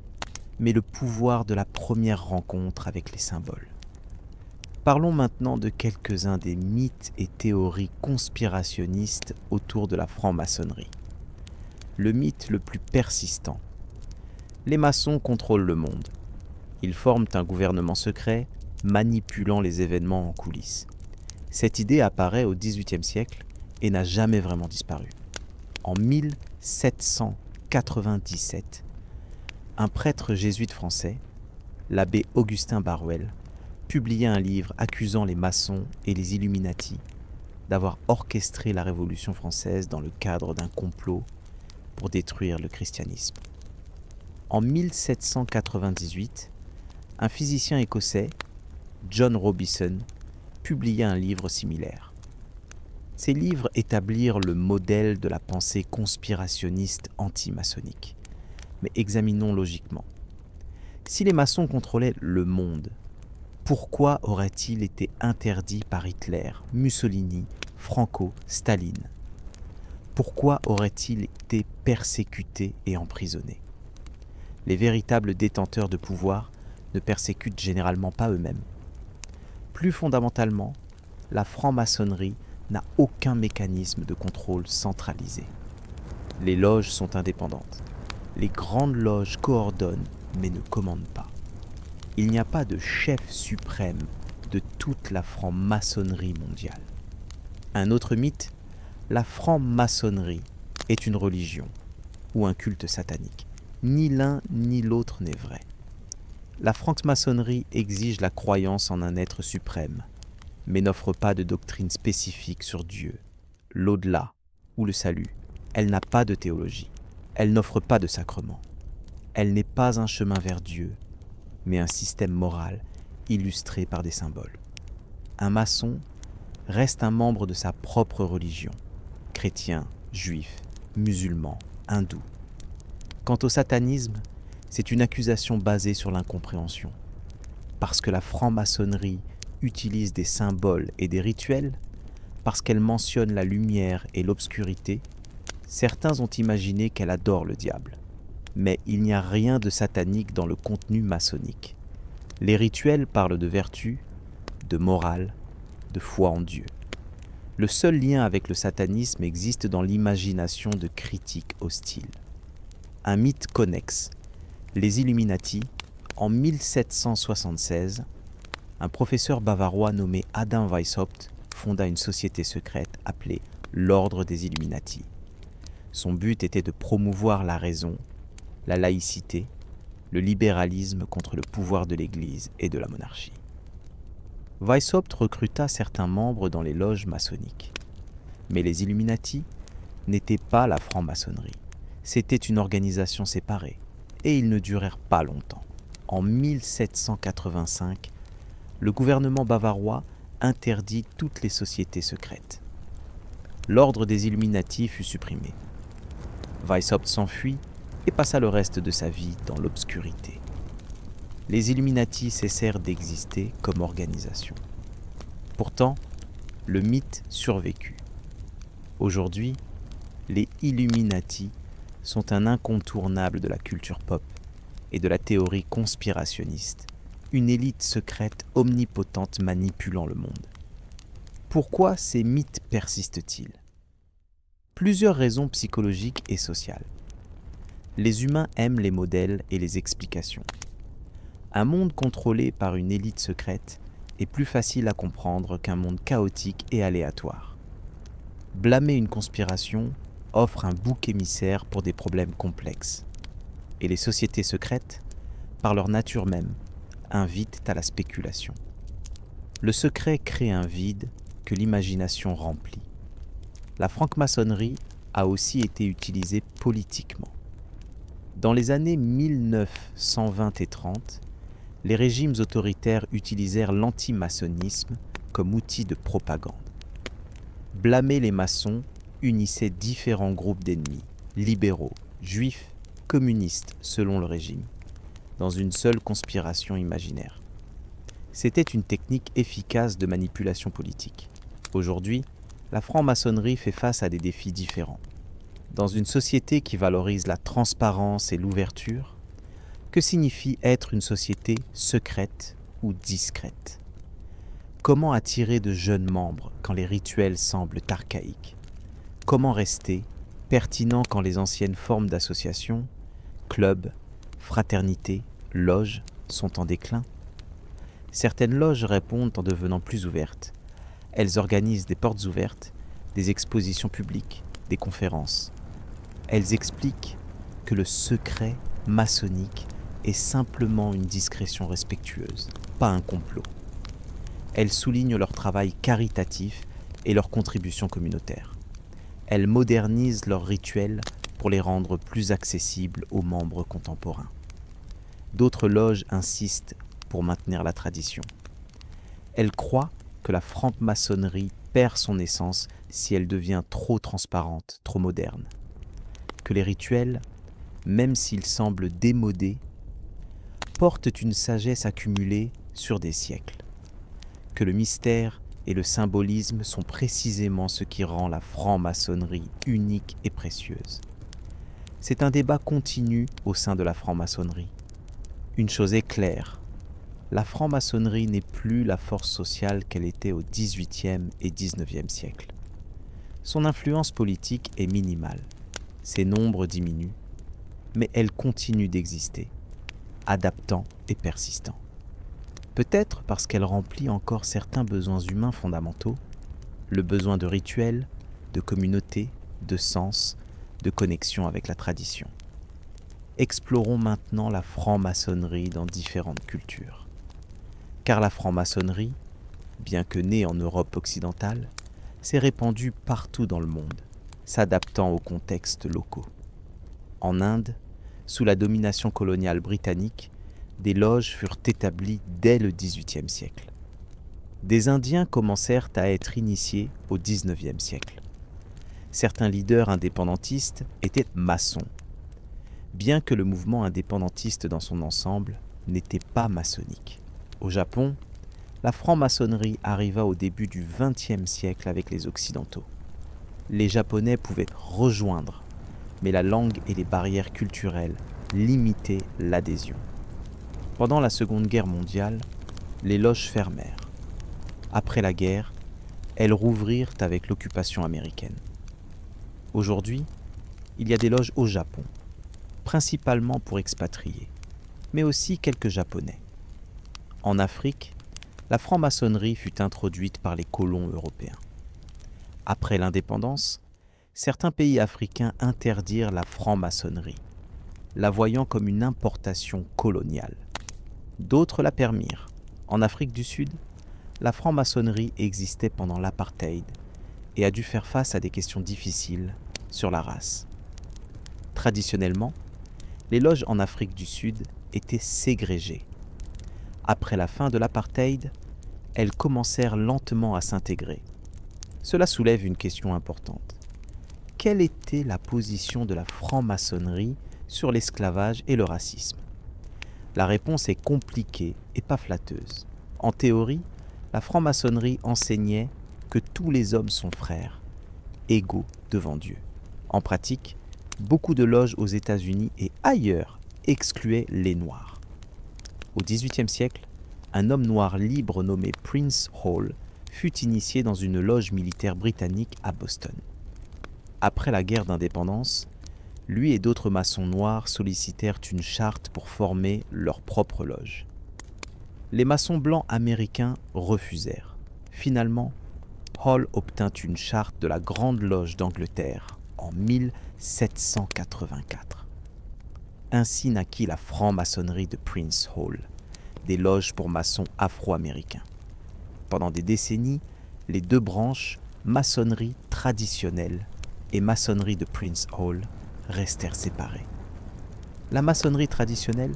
mais le pouvoir de la première rencontre avec les symboles. Parlons maintenant de quelques-uns des mythes et théories conspirationnistes autour de la franc-maçonnerie. Le mythe le plus persistant. Les maçons contrôlent le monde. Ils forment un gouvernement secret, manipulant les événements en coulisses. Cette idée apparaît au XVIIIe siècle et n'a jamais vraiment disparu. En 1797, un prêtre jésuite français, l'abbé Augustin Barruel, publia un livre accusant les maçons et les Illuminati d'avoir orchestré la Révolution française dans le cadre d'un complot pour détruire le christianisme. En 1798, un physicien écossais, John Robison, publia un livre similaire. Ces livres établirent le modèle de la pensée conspirationniste anti-maçonnique. Mais examinons logiquement. Si les maçons contrôlaient le monde, pourquoi aurait-il été interdit par Hitler, Mussolini, Franco, Staline? Pourquoi aurait-il été persécuté et emprisonné? Les véritables détenteurs de pouvoir ne persécutent généralement pas eux-mêmes. Plus fondamentalement, la franc-maçonnerie n'a aucun mécanisme de contrôle centralisé. Les loges sont indépendantes. Les grandes loges coordonnent mais ne commandent pas. Il n'y a pas de chef suprême de toute la franc-maçonnerie mondiale. Un autre mythe, la franc-maçonnerie est une religion ou un culte satanique. Ni l'un ni l'autre n'est vrai. La franc-maçonnerie exige la croyance en un être suprême, mais n'offre pas de doctrine spécifique sur Dieu, l'au-delà ou le salut. Elle n'a pas de théologie. Elle n'offre pas de sacrement. Elle n'est pas un chemin vers Dieu, mais un système moral illustré par des symboles. Un maçon reste un membre de sa propre religion, chrétien, juif, musulman, hindou. Quant au satanisme, c'est une accusation basée sur l'incompréhension. Parce que la franc-maçonnerie utilise des symboles et des rituels, parce qu'elle mentionne la lumière et l'obscurité, certains ont imaginé qu'elle adore le diable. Mais il n'y a rien de satanique dans le contenu maçonnique. Les rituels parlent de vertu, de morale, de foi en Dieu. Le seul lien avec le satanisme existe dans l'imagination de critiques hostiles. Un mythe connexe. Les Illuminati, en 1776, un professeur bavarois nommé Adam Weishaupt fonda une société secrète appelée l'Ordre des Illuminati. Son but était de promouvoir la raison, la laïcité, le libéralisme contre le pouvoir de l'Église et de la monarchie. Weishaupt recruta certains membres dans les loges maçonniques. Mais les Illuminati n'étaient pas la franc-maçonnerie. C'était une organisation séparée, et ils ne durèrent pas longtemps. En 1785, le gouvernement bavarois interdit toutes les sociétés secrètes. L'ordre des Illuminati fut supprimé. Weishaupt s'enfuit et passa le reste de sa vie dans l'obscurité. Les Illuminati cessèrent d'exister comme organisation. Pourtant, le mythe survécut. Aujourd'hui, les Illuminati sont un incontournable de la culture pop et de la théorie conspirationniste, une élite secrète omnipotente manipulant le monde. Pourquoi ces mythes persistent-ils? Plusieurs raisons psychologiques et sociales. Les humains aiment les modèles et les explications. Un monde contrôlé par une élite secrète est plus facile à comprendre qu'un monde chaotique et aléatoire. Blâmer une conspiration offre un bouc émissaire pour des problèmes complexes. Et les sociétés secrètes, par leur nature même, invitent à la spéculation. Le secret crée un vide que l'imagination remplit. La franc-maçonnerie a aussi été utilisée politiquement. Dans les années 1920 et 30, les régimes autoritaires utilisèrent l'antimaçonnisme comme outil de propagande. Blâmer les maçons unissait différents groupes d'ennemis, libéraux, juifs, communistes selon le régime, dans une seule conspiration imaginaire. C'était une technique efficace de manipulation politique. Aujourd'hui, la franc-maçonnerie fait face à des défis différents. Dans une société qui valorise la transparence et l'ouverture, que signifie être une société secrète ou discrète? Comment attirer de jeunes membres quand les rituels semblent archaïques? Comment rester pertinent quand les anciennes formes d'association, clubs, fraternités, loges sont en déclin? Certaines loges répondent en devenant plus ouvertes. Elles organisent des portes ouvertes, des expositions publiques, des conférences. Elles expliquent que le secret maçonnique est simplement une discrétion respectueuse, pas un complot. Elles soulignent leur travail caritatif et leur contribution communautaire. Elles modernisent leurs rituels pour les rendre plus accessibles aux membres contemporains. D'autres loges insistent pour maintenir la tradition. Elles croient que la franc-maçonnerie perd son essence si elle devient trop transparente, trop moderne. Que les rituels, même s'ils semblent démodés, portent une sagesse accumulée sur des siècles. Que le mystère et le symbolisme sont précisément ce qui rend la franc-maçonnerie unique et précieuse. C'est un débat continu au sein de la franc-maçonnerie. Une chose est claire, la franc-maçonnerie n'est plus la force sociale qu'elle était au XVIIIe et XIXe siècle. Son influence politique est minimale, ses nombres diminuent, mais elle continue d'exister, adaptant et persistant. Peut-être parce qu'elle remplit encore certains besoins humains fondamentaux, le besoin de rituels, de communauté, de sens, de connexion avec la tradition. Explorons maintenant la franc-maçonnerie dans différentes cultures. Car la franc-maçonnerie, bien que née en Europe occidentale, s'est répandue partout dans le monde, s'adaptant aux contextes locaux. En Inde, sous la domination coloniale britannique, des loges furent établies dès le XVIIIe siècle. Des Indiens commencèrent à être initiés au XIXe siècle. Certains leaders indépendantistes étaient maçons, bien que le mouvement indépendantiste dans son ensemble n'était pas maçonnique. Au Japon, la franc-maçonnerie arriva au début du XXe siècle avec les Occidentaux. Les Japonais pouvaient rejoindre, mais la langue et les barrières culturelles limitaient l'adhésion. Pendant la Seconde Guerre mondiale, les loges fermèrent. Après la guerre, elles rouvrirent avec l'occupation américaine. Aujourd'hui, il y a des loges au Japon, principalement pour expatriés, mais aussi quelques Japonais. En Afrique, la franc-maçonnerie fut introduite par les colons européens. Après l'indépendance, certains pays africains interdirent la franc-maçonnerie, la voyant comme une importation coloniale. D'autres la permirent. En Afrique du Sud, la franc-maçonnerie existait pendant l'apartheid et a dû faire face à des questions difficiles sur la race. Traditionnellement, les loges en Afrique du Sud étaient ségrégées. Après la fin de l'apartheid, elles commencèrent lentement à s'intégrer. Cela soulève une question importante. Quelle était la position de la franc-maçonnerie sur l'esclavage et le racisme? La réponse est compliquée et pas flatteuse. En théorie, la franc-maçonnerie enseignait que tous les hommes sont frères, égaux devant Dieu. En pratique, beaucoup de loges aux États-Unis et ailleurs excluait les Noirs. Au XVIIIe siècle, un homme noir libre nommé Prince Hall fut initié dans une loge militaire britannique à Boston. Après la guerre d'indépendance, lui et d'autres maçons noirs sollicitèrent une charte pour former leur propre loge. Les maçons blancs américains refusèrent. Finalement, Hall obtint une charte de la Grande Loge d'Angleterre en 1784. Ainsi naquit la franc-maçonnerie de Prince Hall, des loges pour maçons afro-américains. Pendant des décennies, les deux branches, maçonnerie traditionnelle et maçonnerie de Prince Hall, restèrent séparées. La maçonnerie traditionnelle,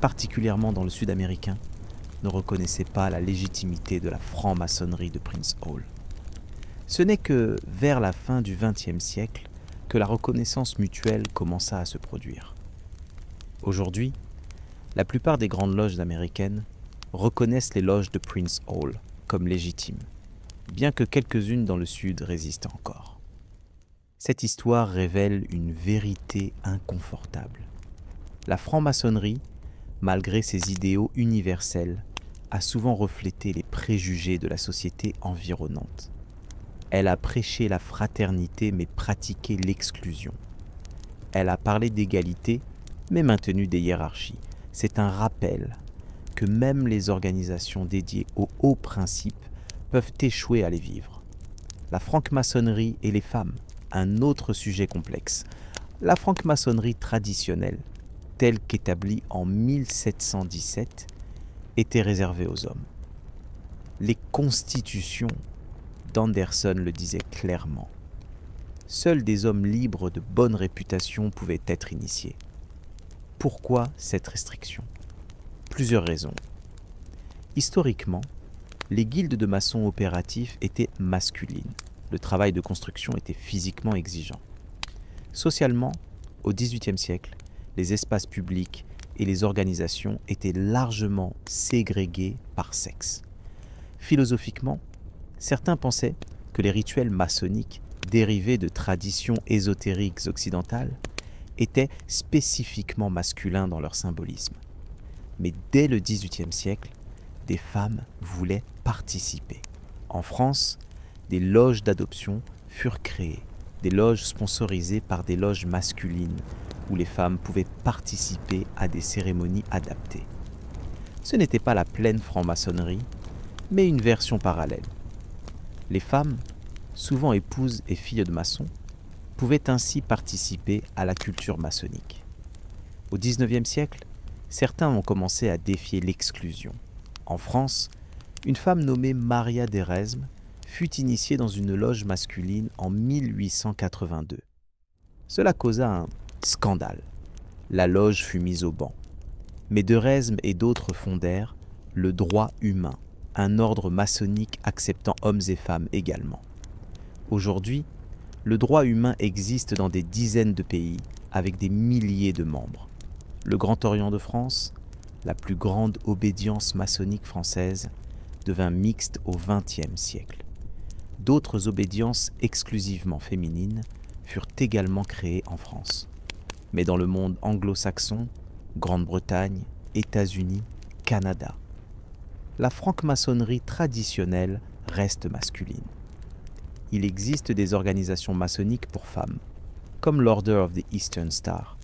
particulièrement dans le sud américain, ne reconnaissait pas la légitimité de la franc-maçonnerie de Prince Hall. Ce n'est que vers la fin du XXe siècle que la reconnaissance mutuelle commença à se produire. Aujourd'hui, la plupart des grandes loges américaines reconnaissent les loges de Prince Hall comme légitimes, bien que quelques-unes dans le Sud résistent encore. Cette histoire révèle une vérité inconfortable. La franc-maçonnerie, malgré ses idéaux universels, a souvent reflété les préjugés de la société environnante. Elle a prêché la fraternité mais pratiqué l'exclusion. Elle a parlé d'égalité mais maintenu des hiérarchies. C'est un rappel que même les organisations dédiées aux hauts principes peuvent échouer à les vivre. La franc-maçonnerie et les femmes, un autre sujet complexe. La franc-maçonnerie traditionnelle, telle qu'établie en 1717, était réservée aux hommes. Les constitutions d'Anderson le disaient clairement. Seuls des hommes libres de bonne réputation pouvaient être initiés. Pourquoi cette restriction ? Plusieurs raisons. Historiquement, les guildes de maçons opératifs étaient masculines. Le travail de construction était physiquement exigeant. Socialement, au XVIIIe siècle, les espaces publics et les organisations étaient largement ségrégés par sexe. Philosophiquement, certains pensaient que les rituels maçonniques dérivés de traditions ésotériques occidentales étaient spécifiquement masculins dans leur symbolisme. Mais dès le XVIIIe siècle, des femmes voulaient participer. En France, des loges d'adoption furent créées, des loges sponsorisées par des loges masculines, où les femmes pouvaient participer à des cérémonies adaptées. Ce n'était pas la pleine franc-maçonnerie, mais une version parallèle. Les femmes, souvent épouses et filles de maçons, pouvaient ainsi participer à la culture maçonnique. Au XIXe siècle, certains ont commencé à défier l'exclusion. En France, une femme nommée Maria d'Eresme fut initiée dans une loge masculine en 1882. Cela causa un scandale. La loge fut mise au ban. Mais d'Eresme et d'autres fondèrent le droit humain, un ordre maçonnique acceptant hommes et femmes également. Aujourd'hui, le droit humain existe dans des dizaines de pays avec des milliers de membres. Le Grand Orient de France, la plus grande obédience maçonnique française, devint mixte au XXe siècle. D'autres obédiences exclusivement féminines furent également créées en France. Mais dans le monde anglo-saxon, Grande-Bretagne, États-Unis, Canada, la franc-maçonnerie traditionnelle reste masculine. Il existe des organisations maçonniques pour femmes, comme l'Order of the Eastern Star,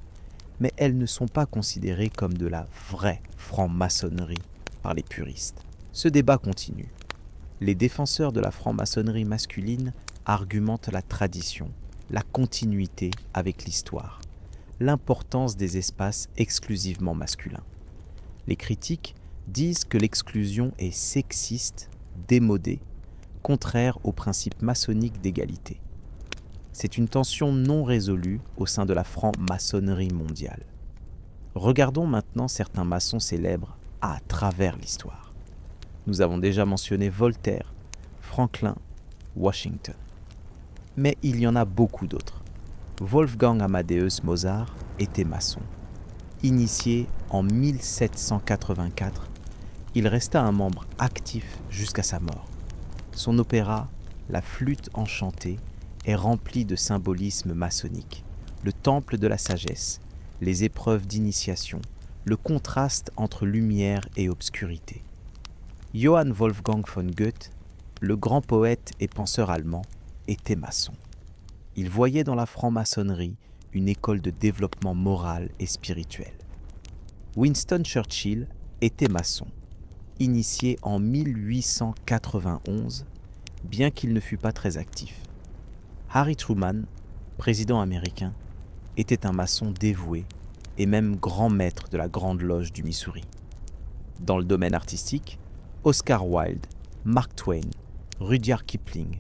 mais elles ne sont pas considérées comme de la vraie franc-maçonnerie par les puristes. Ce débat continue. Les défenseurs de la franc-maçonnerie masculine argumentent la tradition, la continuité avec l'histoire, l'importance des espaces exclusivement masculins. Les critiques disent que l'exclusion est sexiste, démodée, contraire au principe maçonnique d'égalité. C'est une tension non résolue au sein de la franc-maçonnerie mondiale. Regardons maintenant certains maçons célèbres à travers l'histoire. Nous avons déjà mentionné Voltaire, Franklin, Washington. Mais il y en a beaucoup d'autres. Wolfgang Amadeus Mozart était maçon. Initié en 1784, il resta un membre actif jusqu'à sa mort. Son opéra, La Flûte enchantée, est rempli de symbolisme maçonnique. Le temple de la sagesse, les épreuves d'initiation, le contraste entre lumière et obscurité. Johann Wolfgang von Goethe, le grand poète et penseur allemand, était maçon. Il voyait dans la franc-maçonnerie une école de développement moral et spirituel. Winston Churchill était maçon, initié en 1891, bien qu'il ne fût pas très actif. Harry Truman, président américain, était un maçon dévoué et même grand maître de la Grande Loge du Missouri. Dans le domaine artistique, Oscar Wilde, Mark Twain, Rudyard Kipling,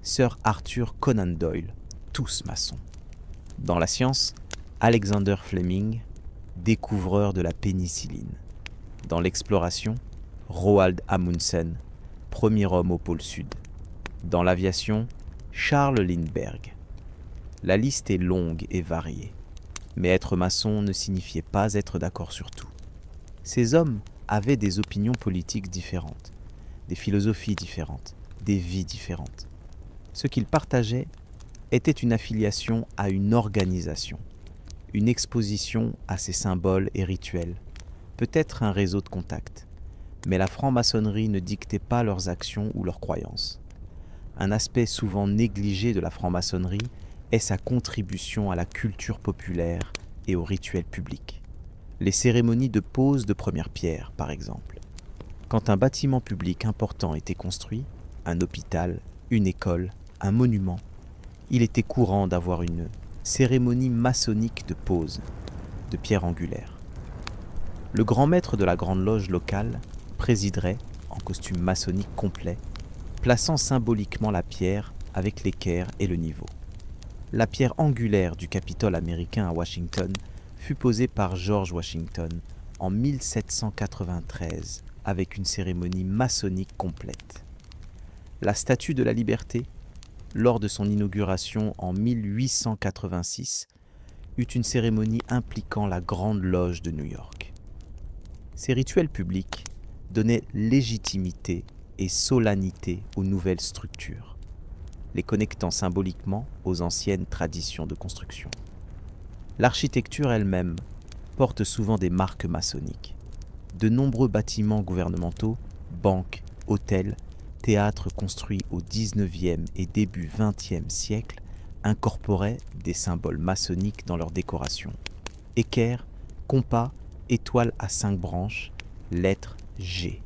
Sir Arthur Conan Doyle, tous maçons. Dans la science, Alexander Fleming, découvreur de la pénicilline. Dans l'exploration, Roald Amundsen, premier homme au pôle sud. Dans l'aviation, Charles Lindbergh. La liste est longue et variée, mais être maçon ne signifiait pas être d'accord sur tout. Ces hommes avaient des opinions politiques différentes, des philosophies différentes, des vies différentes. Ce qu'ils partageaient était une affiliation à une organisation, une exposition à ses symboles et rituels, peut-être un réseau de contacts. Mais la franc-maçonnerie ne dictait pas leurs actions ou leurs croyances. Un aspect souvent négligé de la franc-maçonnerie est sa contribution à la culture populaire et aux rituels publics. Les cérémonies de pose de première pierre, par exemple. Quand un bâtiment public important était construit, un hôpital, une école, un monument, il était courant d'avoir une cérémonie maçonnique de pose, de pierre angulaire. Le grand maître de la grande loge locale présiderait, en costume maçonnique complet, plaçant symboliquement la pierre avec l'équerre et le niveau. La pierre angulaire du Capitole américain à Washington fut posée par George Washington en 1793 avec une cérémonie maçonnique complète. La Statue de la Liberté, lors de son inauguration en 1886, eut une cérémonie impliquant la Grande Loge de New York. Ces rituels publics donnaient légitimité et solennité aux nouvelles structures, les connectant symboliquement aux anciennes traditions de construction. L'architecture elle-même porte souvent des marques maçonniques. De nombreux bâtiments gouvernementaux, banques, hôtels, théâtres construits au XIXe et début XXe siècle incorporaient des symboles maçonniques dans leur décoration. Équerre, compas, étoile à 5 branches, lettre G.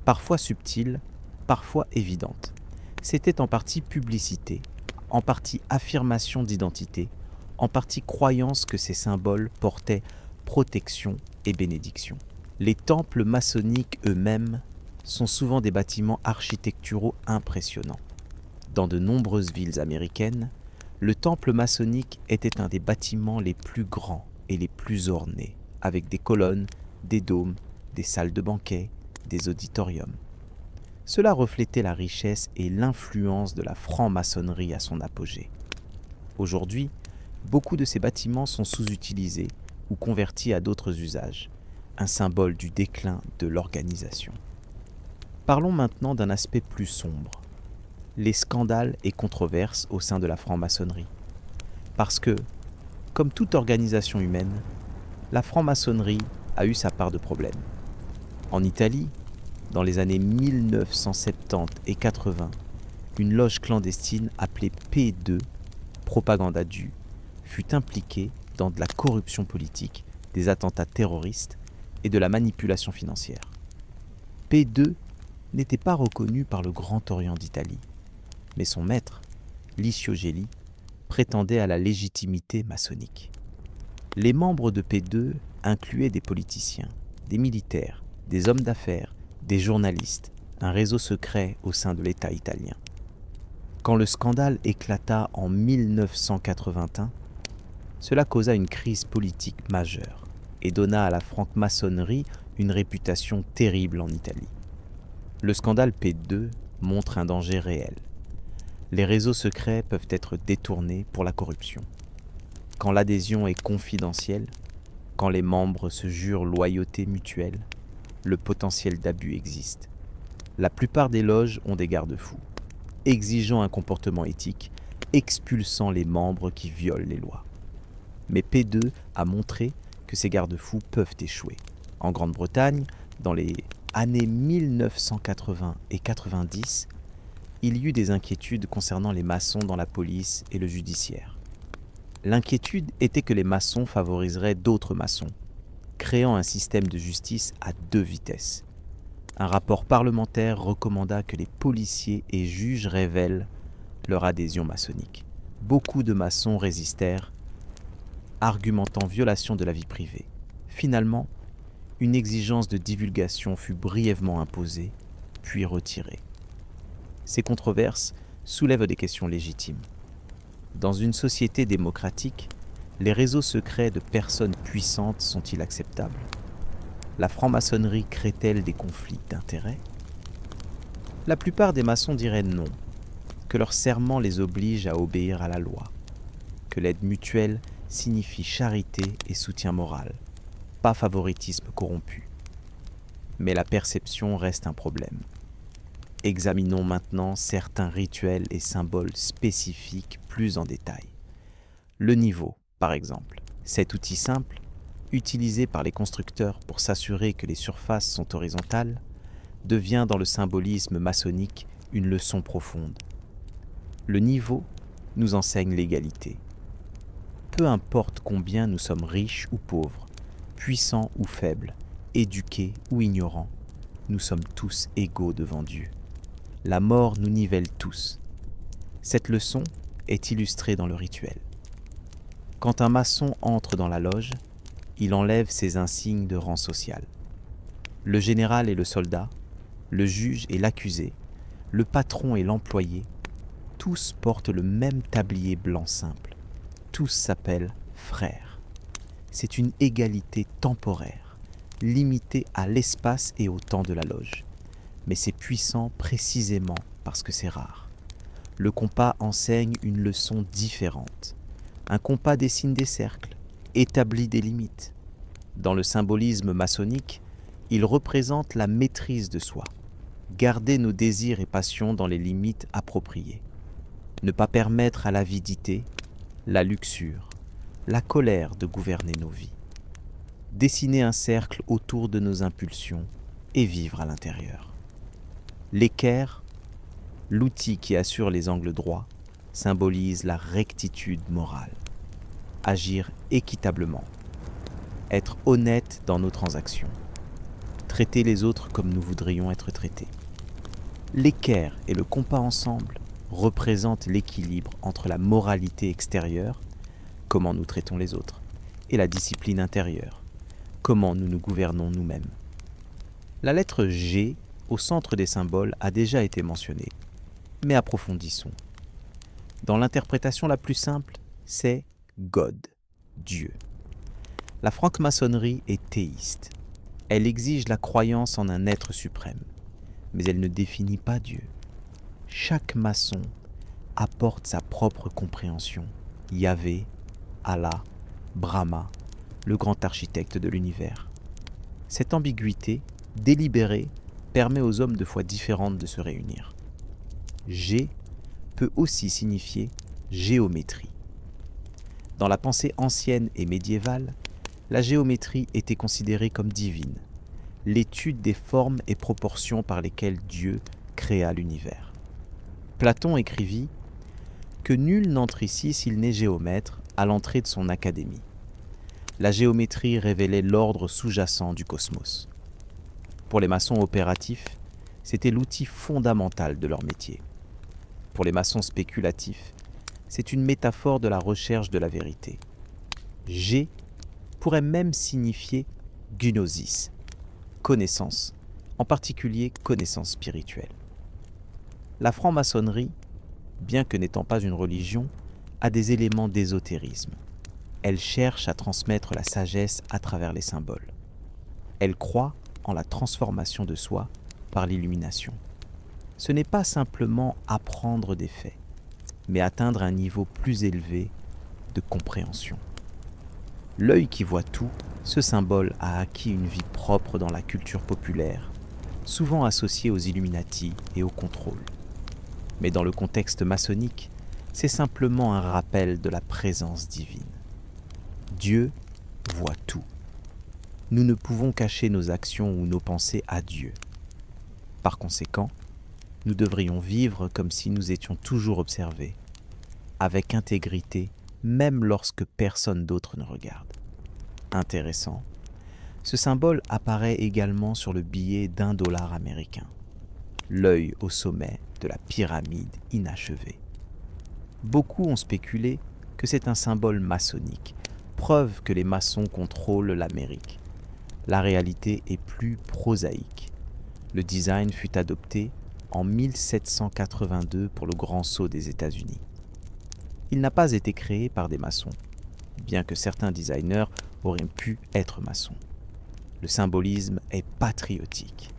Parfois subtile, parfois évidente. C'était en partie publicité, en partie affirmation d'identité, en partie croyance que ces symboles portaient protection et bénédiction. Les temples maçonniques eux-mêmes sont souvent des bâtiments architecturaux impressionnants. Dans de nombreuses villes américaines, le temple maçonnique était un des bâtiments les plus grands et les plus ornés, avec des colonnes, des dômes, des salles de banquet, des auditoriums. Cela reflétait la richesse et l'influence de la franc-maçonnerie à son apogée. Aujourd'hui, beaucoup de ces bâtiments sont sous-utilisés ou convertis à d'autres usages, un symbole du déclin de l'organisation. Parlons maintenant d'un aspect plus sombre, les scandales et controverses au sein de la franc-maçonnerie. Parce que, comme toute organisation humaine, la franc-maçonnerie a eu sa part de problèmes. En Italie, dans les années 1970 et 80, une loge clandestine appelée P2, Propaganda Due, fut impliquée dans de la corruption politique, des attentats terroristes et de la manipulation financière. P2 n'était pas reconnu par le Grand Orient d'Italie, mais son maître, Licio Gelli, prétendait à la légitimité maçonnique. Les membres de P2 incluaient des politiciens, des militaires, des hommes d'affaires, des journalistes, un réseau secret au sein de l'État italien. Quand le scandale éclata en 1981, cela causa une crise politique majeure et donna à la franc-maçonnerie une réputation terrible en Italie. Le scandale P2 montre un danger réel. Les réseaux secrets peuvent être détournés pour la corruption. Quand l'adhésion est confidentielle, quand les membres se jurent loyauté mutuelle, le potentiel d'abus existe. La plupart des loges ont des garde-fous, exigeant un comportement éthique, expulsant les membres qui violent les lois. Mais P2 a montré que ces garde-fous peuvent échouer. En Grande-Bretagne, dans les années 1980 et 90, il y eut des inquiétudes concernant les maçons dans la police et le judiciaire. L'inquiétude était que les maçons favoriseraient d'autres maçons, créant un système de justice à deux vitesses. Un rapport parlementaire recommanda que les policiers et juges révèlent leur adhésion maçonnique. Beaucoup de maçons résistèrent, argumentant violation de la vie privée. Finalement, une exigence de divulgation fut brièvement imposée, puis retirée. Ces controverses soulèvent des questions légitimes. Dans une société démocratique, les réseaux secrets de personnes puissantes sont-ils acceptables? La franc-maçonnerie crée-t-elle des conflits d'intérêts? La plupart des maçons diraient non, que leur serment les oblige à obéir à la loi, que l'aide mutuelle signifie charité et soutien moral, pas favoritisme corrompu. Mais la perception reste un problème. Examinons maintenant certains rituels et symboles spécifiques plus en détail. Le niveau, par exemple. Cet outil simple, utilisé par les constructeurs pour s'assurer que les surfaces sont horizontales, devient dans le symbolisme maçonnique une leçon profonde. Le niveau nous enseigne l'égalité. Peu importe combien nous sommes riches ou pauvres, puissants ou faibles, éduqués ou ignorants, nous sommes tous égaux devant Dieu. La mort nous nivelle tous. Cette leçon est illustrée dans le rituel. Quand un maçon entre dans la loge, il enlève ses insignes de rang social. Le général et le soldat, le juge et l'accusé, le patron et l'employé, tous portent le même tablier blanc simple. Tous s'appellent frères. C'est une égalité temporaire, limitée à l'espace et au temps de la loge. Mais c'est puissant précisément parce que c'est rare. Le compas enseigne une leçon différente. Un compas dessine des cercles, établit des limites. Dans le symbolisme maçonnique, il représente la maîtrise de soi, garder nos désirs et passions dans les limites appropriées, ne pas permettre à l'avidité, la luxure, la colère de gouverner nos vies, dessiner un cercle autour de nos impulsions et vivre à l'intérieur. L'équerre, l'outil qui assure les angles droits, symbolise la rectitude morale. Agir équitablement, être honnête dans nos transactions, traiter les autres comme nous voudrions être traités. L'équerre et le compas ensemble représentent l'équilibre entre la moralité extérieure, comment nous traitons les autres, et la discipline intérieure, comment nous nous gouvernons nous-mêmes. La lettre G au centre des symboles a déjà été mentionnée, mais approfondissons. Dans l'interprétation la plus simple, c'est God, Dieu. La franc-maçonnerie est théiste. Elle exige la croyance en un être suprême, mais elle ne définit pas Dieu. Chaque maçon apporte sa propre compréhension. Yahvé, Allah, Brahma, le grand architecte de l'univers. Cette ambiguïté, délibérée, permet aux hommes de foi différentes de se réunir. G peut aussi signifier géométrie. Dans la pensée ancienne et médiévale, la géométrie était considérée comme divine, l'étude des formes et proportions par lesquelles Dieu créa l'univers. Platon écrivit que nul n'entre ici s'il n'est géomètre à l'entrée de son académie. La géométrie révélait l'ordre sous-jacent du cosmos. Pour les maçons opératifs, c'était l'outil fondamental de leur métier. Pour les maçons spéculatifs, c'est une métaphore de la recherche de la vérité. G pourrait même signifier gnosis, connaissance, en particulier connaissance spirituelle. La franc-maçonnerie, bien que n'étant pas une religion, a des éléments d'ésotérisme. Elle cherche à transmettre la sagesse à travers les symboles. Elle croit en la transformation de soi par l'illumination. Ce n'est pas simplement apprendre des faits, mais atteindre un niveau plus élevé de compréhension. L'œil qui voit tout, ce symbole a acquis une vie propre dans la culture populaire, souvent associée aux Illuminati et au contrôle. Mais dans le contexte maçonnique, c'est simplement un rappel de la présence divine. Dieu voit tout. Nous ne pouvons cacher nos actions ou nos pensées à Dieu. Par conséquent, nous devrions vivre comme si nous étions toujours observés, avec intégrité, même lorsque personne d'autre ne regarde. Intéressant, ce symbole apparaît également sur le billet d'$1 américain, l'œil au sommet de la pyramide inachevée. Beaucoup ont spéculé que c'est un symbole maçonnique, preuve que les maçons contrôlent l'Amérique. La réalité est plus prosaïque. Le design fut adopté en 1782 pour le Grand Sceau des États-Unis. Il n'a pas été créé par des maçons, bien que certains designers auraient pu être maçons. Le symbolisme est patriotique.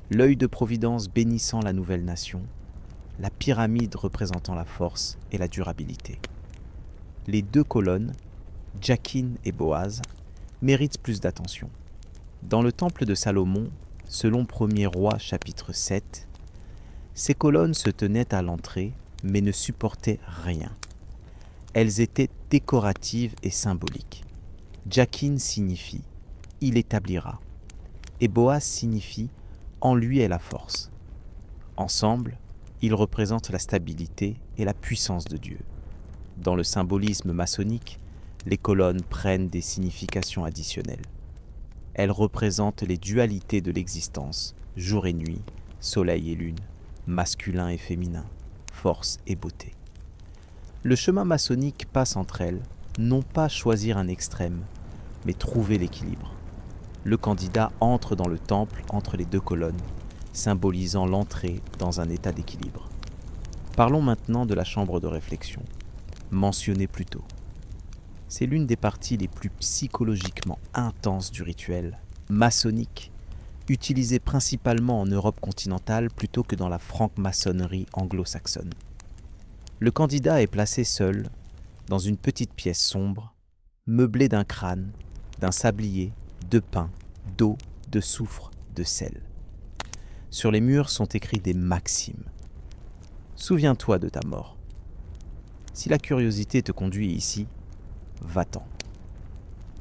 L'œil de Providence bénissant la nouvelle nation, la pyramide représentant la force et la durabilité. Les deux colonnes, Jachin et Boaz, méritent plus d'attention. Dans le temple de Salomon, selon 1er Roi chapitre 7, ces colonnes se tenaient à l'entrée mais ne supportaient rien. Elles étaient décoratives et symboliques. Jachin signifie « il établira » et Boaz signifie « en lui est la force ». Ensemble, ils représentent la stabilité et la puissance de Dieu. Dans le symbolisme maçonnique, les colonnes prennent des significations additionnelles. Elles représentent les dualités de l'existence, jour et nuit, soleil et lune, masculin et féminin, force et beauté. Le chemin maçonnique passe entre elles, non pas choisir un extrême, mais trouver l'équilibre. Le candidat entre dans le temple entre les deux colonnes, symbolisant l'entrée dans un état d'équilibre. Parlons maintenant de la chambre de réflexion, mentionnée plus tôt. C'est l'une des parties les plus psychologiquement intenses du rituel maçonnique, utilisée principalement en Europe continentale plutôt que dans la franc-maçonnerie anglo-saxonne. Le candidat est placé seul, dans une petite pièce sombre, meublée d'un crâne, d'un sablier, de pain, d'eau, de soufre, de sel. Sur les murs sont écrits des maximes. Souviens-toi de ta mort. Si la curiosité te conduit ici, va-t'en.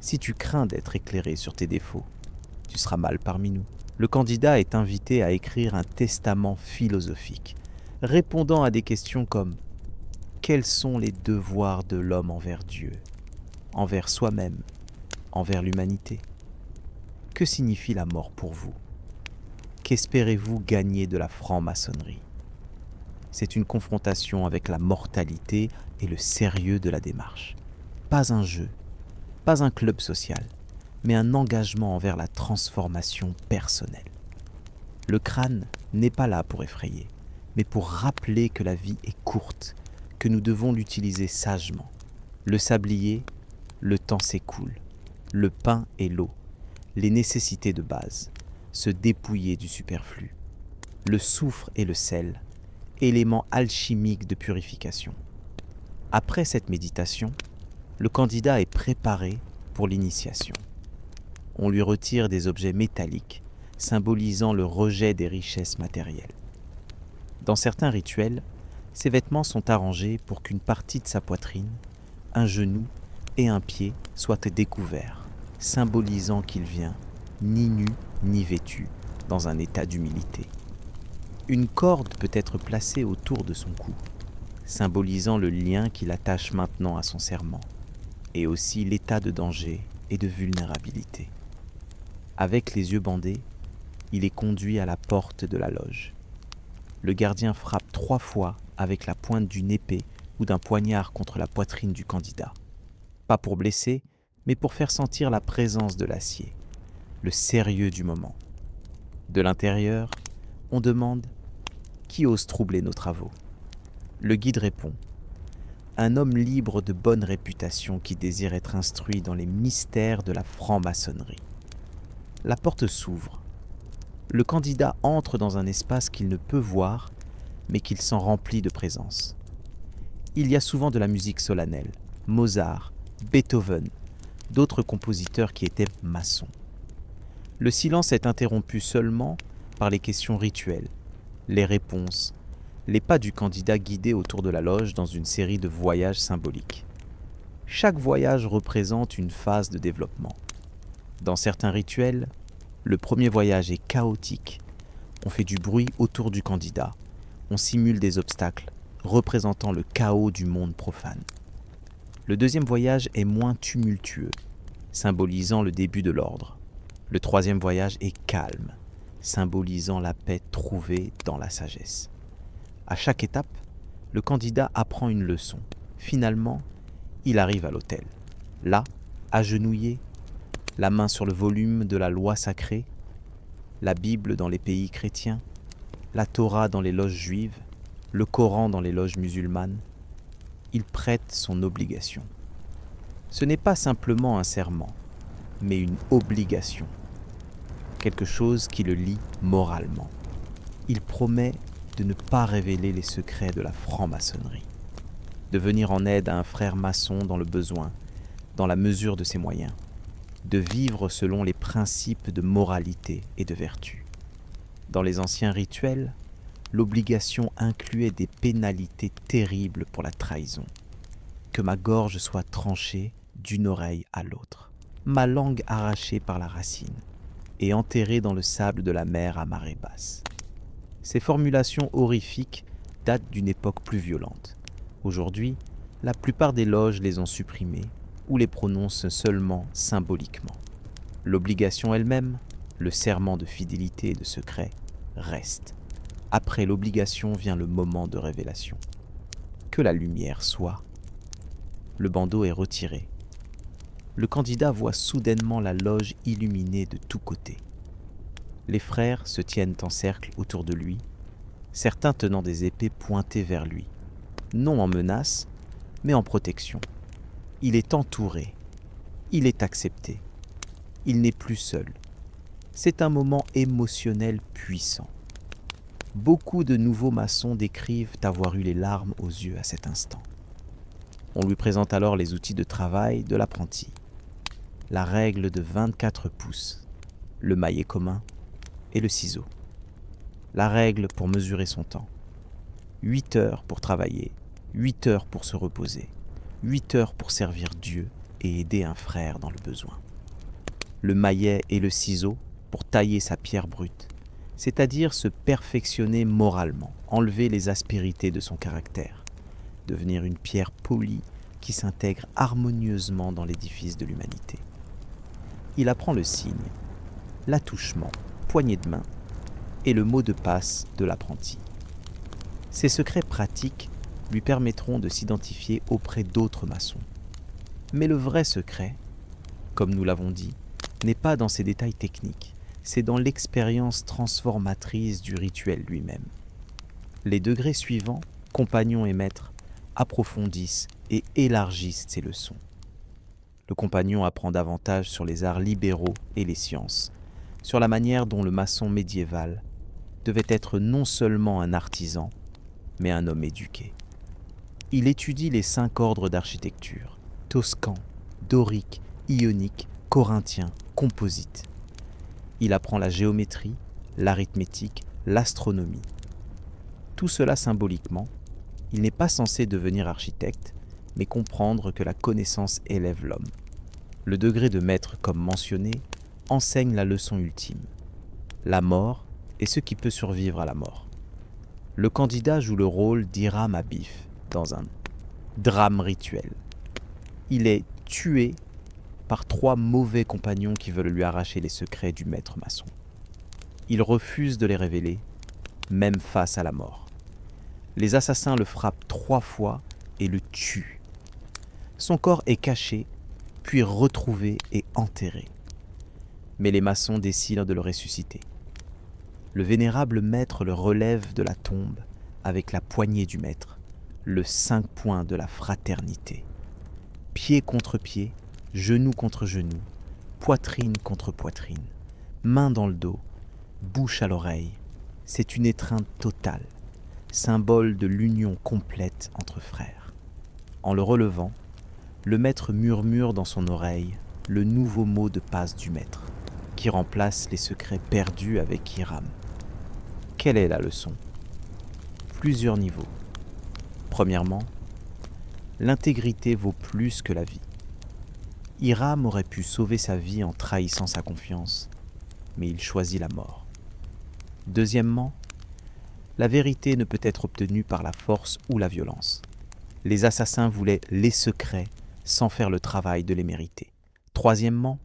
Si tu crains d'être éclairé sur tes défauts, tu seras mal parmi nous. Le candidat est invité à écrire un testament philosophique, répondant à des questions comme « Quels sont les devoirs de l'homme envers Dieu, envers soi-même, envers l'humanité? Que signifie la mort pour vous? Qu'espérez-vous gagner de la franc-maçonnerie ?» C'est une confrontation avec la mortalité et le sérieux de la démarche. Pas un jeu, pas un club social, mais un engagement envers la transformation personnelle. Le crâne n'est pas là pour effrayer, mais pour rappeler que la vie est courte, que nous devons l'utiliser sagement. Le sablier, le temps s'écoule. Le pain et l'eau, les nécessités de base, se dépouiller du superflu. Le soufre et le sel, éléments alchimiques de purification. Après cette méditation, le candidat est préparé pour l'initiation. On lui retire des objets métalliques, symbolisant le rejet des richesses matérielles. Dans certains rituels, ces vêtements sont arrangés pour qu'une partie de sa poitrine, un genou et un pied soient découverts, symbolisant qu'il vient ni nu ni vêtu, dans un état d'humilité. Une corde peut être placée autour de son cou, symbolisant le lien qui l'attache maintenant à son serment, et aussi l'état de danger et de vulnérabilité. Avec les yeux bandés, il est conduit à la porte de la loge. Le gardien frappe 3 fois avec la pointe d'une épée ou d'un poignard contre la poitrine du candidat. Pas pour blesser, mais pour faire sentir la présence de l'acier, le sérieux du moment. De l'intérieur, on demande « Qui ose troubler nos travaux ?» Le guide répond « Un homme libre de bonne réputation qui désire être instruit dans les mystères de la franc-maçonnerie. » La porte s'ouvre. Le candidat entre dans un espace qu'il ne peut voir, mais qu'il sent rempli de présence. Il y a souvent de la musique solennelle, Mozart, Beethoven, d'autres compositeurs qui étaient maçons. Le silence est interrompu seulement par les questions rituelles, les réponses, les pas du candidat guidé autour de la loge dans une série de voyages symboliques. Chaque voyage représente une phase de développement. Dans certains rituels, le premier voyage est chaotique. On fait du bruit autour du candidat. On simule des obstacles, représentant le chaos du monde profane. Le deuxième voyage est moins tumultueux, symbolisant le début de l'ordre. Le troisième voyage est calme, symbolisant la paix trouvée dans la sagesse. À chaque étape, le candidat apprend une leçon. Finalement, il arrive à l'autel. Là, agenouillé, la main sur le volume de la loi sacrée, la Bible dans les pays chrétiens, la Torah dans les loges juives, le Coran dans les loges musulmanes, il prête son obligation. Ce n'est pas simplement un serment, mais une obligation, quelque chose qui le lie moralement. Il promet de ne pas révéler les secrets de la franc-maçonnerie, de venir en aide à un frère maçon dans le besoin, dans la mesure de ses moyens, de vivre selon les principes de moralité et de vertu. Dans les anciens rituels, l'obligation incluait des pénalités terribles pour la trahison. Que ma gorge soit tranchée d'une oreille à l'autre, ma langue arrachée par la racine et enterrée dans le sable de la mer à marée basse. Ces formulations horrifiques datent d'une époque plus violente. Aujourd'hui, la plupart des loges les ont supprimées ou les prononcent seulement symboliquement. L'obligation elle-même, le serment de fidélité et de secret, reste. Après l'obligation vient le moment de révélation. Que la lumière soit. Le bandeau est retiré. Le candidat voit soudainement la loge illuminée de tous côtés. Les frères se tiennent en cercle autour de lui, certains tenant des épées pointées vers lui, non en menace, mais en protection. Il est entouré, il est accepté, il n'est plus seul. C'est un moment émotionnel puissant. Beaucoup de nouveaux maçons décrivent avoir eu les larmes aux yeux à cet instant. On lui présente alors les outils de travail de l'apprenti. La règle de 24 pouces, le maillet commun et le ciseau. La règle pour mesurer son temps. 8 heures pour travailler, 8 heures pour se reposer, 8 heures pour servir Dieu et aider un frère dans le besoin. Le maillet et le ciseau pour tailler sa pierre brute, c'est-à-dire se perfectionner moralement, enlever les aspérités de son caractère, devenir une pierre polie qui s'intègre harmonieusement dans l'édifice de l'humanité. Il apprend le signe, l'attouchement, poignée de main et le mot de passe de l'apprenti. Ces secrets pratiques lui permettront de s'identifier auprès d'autres maçons. Mais le vrai secret, comme nous l'avons dit, n'est pas dans ces détails techniques, c'est dans l'expérience transformatrice du rituel lui-même. Les degrés suivants, compagnons et maîtres, approfondissent et élargissent ces leçons. Le compagnon apprend davantage sur les arts libéraux et les sciences, sur la manière dont le maçon médiéval devait être non seulement un artisan, mais un homme éduqué. Il étudie les 5 ordres d'architecture, toscan, dorique, ionique, corinthien, composite. Il apprend la géométrie, l'arithmétique, l'astronomie. Tout cela symboliquement, il n'est pas censé devenir architecte, mais comprendre que la connaissance élève l'homme. Le degré de maître comme mentionné enseigne la leçon ultime. La mort et ce qui peut survivre à la mort. Le candidat joue le rôle d'Hiram Abif dans un drame rituel. Il est tué par 3 mauvais compagnons qui veulent lui arracher les secrets du maître maçon. Il refuse de les révéler, même face à la mort. Les assassins le frappent 3 fois et le tuent. Son corps est caché, puis retrouvé et enterré. Mais les maçons décident de le ressusciter. Le vénérable maître le relève de la tombe avec la poignée du maître, le 5 points de la fraternité. Pied contre pied, genou contre genou, poitrine contre poitrine, main dans le dos, bouche à l'oreille. C'est une étreinte totale, symbole de l'union complète entre frères. En le relevant, le maître murmure dans son oreille le nouveau mot de passe du maître, qui remplace les secrets perdus avec Hiram. Quelle est la leçon ? Plusieurs niveaux. Premièrement, l'intégrité vaut plus que la vie. Hiram aurait pu sauver sa vie en trahissant sa confiance, mais il choisit la mort. Deuxièmement, la vérité ne peut être obtenue par la force ou la violence. Les assassins voulaient les secrets sans faire le travail de les mériter. Troisièmement,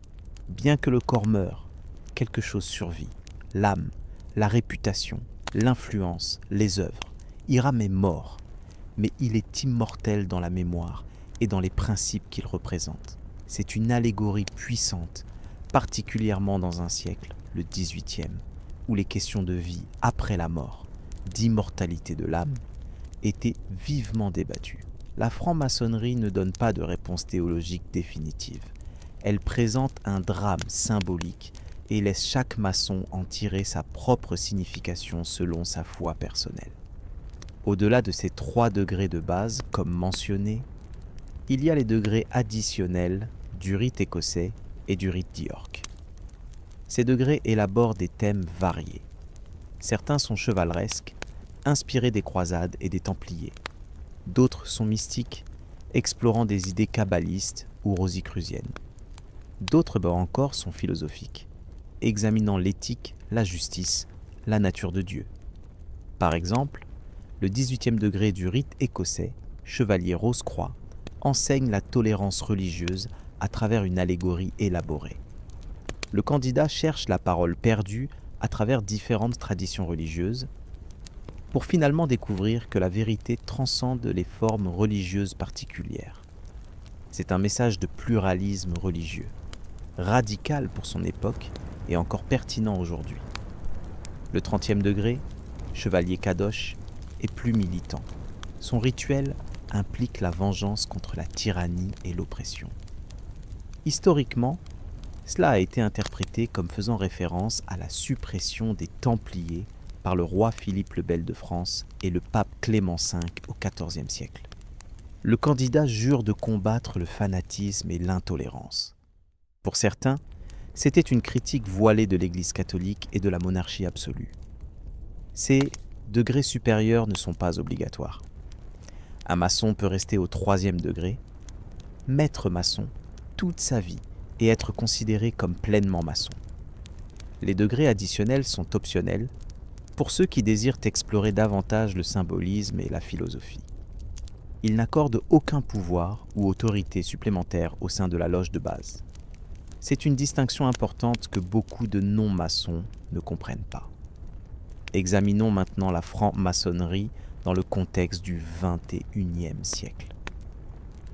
bien que le corps meure, quelque chose survit. L'âme, la réputation, l'influence, les œuvres. Hiram est mort, mais il est immortel dans la mémoire et dans les principes qu'il représente. C'est une allégorie puissante, particulièrement dans un siècle, le XVIIIe, où les questions de vie après la mort, d'immortalité de l'âme, étaient vivement débattues. La franc-maçonnerie ne donne pas de réponse théologique définitive. Elle présente un drame symbolique et laisse chaque maçon en tirer sa propre signification selon sa foi personnelle. Au-delà de ces 3 degrés de base, comme mentionné, il y a les degrés additionnels du rite écossais et du rite d'York. Ces degrés élaborent des thèmes variés. Certains sont chevaleresques, inspirés des croisades et des Templiers. D'autres sont mystiques, explorant des idées kabbalistes ou rosicruciennes. D'autres encore sont philosophiques, examinant l'éthique, la justice, la nature de Dieu. Par exemple, le 18e degré du rite écossais, chevalier Rose-Croix, enseigne la tolérance religieuse à travers une allégorie élaborée. Le candidat cherche la parole perdue à travers différentes traditions religieuses, pour finalement découvrir que la vérité transcende les formes religieuses particulières. C'est un message de pluralisme religieux, radical pour son époque et encore pertinent aujourd'hui. Le 30e degré, chevalier Kadosh, est plus militant. Son rituel implique la vengeance contre la tyrannie et l'oppression. Historiquement, cela a été interprété comme faisant référence à la suppression des Templiers par le roi Philippe le Bel de France et le pape Clément V au XIVe siècle. Le candidat jure de combattre le fanatisme et l'intolérance. Pour certains, c'était une critique voilée de l'Église catholique et de la monarchie absolue. Ces degrés supérieurs ne sont pas obligatoires. Un maçon peut rester au 3e degré, maître maçon toute sa vie et être considéré comme pleinement maçon. Les degrés additionnels sont optionnels pour ceux qui désirent explorer davantage le symbolisme et la philosophie. Ils n'accordent aucun pouvoir ou autorité supplémentaire au sein de la loge de base. C'est une distinction importante que beaucoup de non-maçons ne comprennent pas. Examinons maintenant la franc-maçonnerie dans le contexte du XXIe siècle.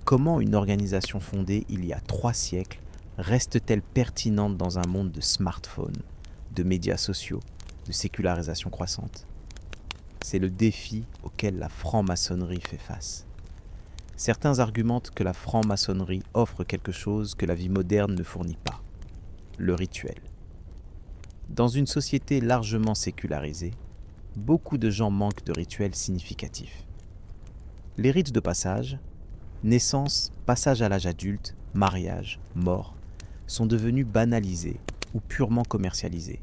Comment une organisation fondée il y a 3 siècles reste-t-elle pertinente dans un monde de smartphones, de médias sociaux, de sécularisation croissante? C'est le défi auquel la franc-maçonnerie fait face. Certains argumentent que la franc-maçonnerie offre quelque chose que la vie moderne ne fournit pas, le rituel. Dans une société largement sécularisée, beaucoup de gens manquent de rituels significatifs. Les rites de passage, naissance, passage à l'âge adulte, mariage, mort, sont devenus banalisés ou purement commercialisés.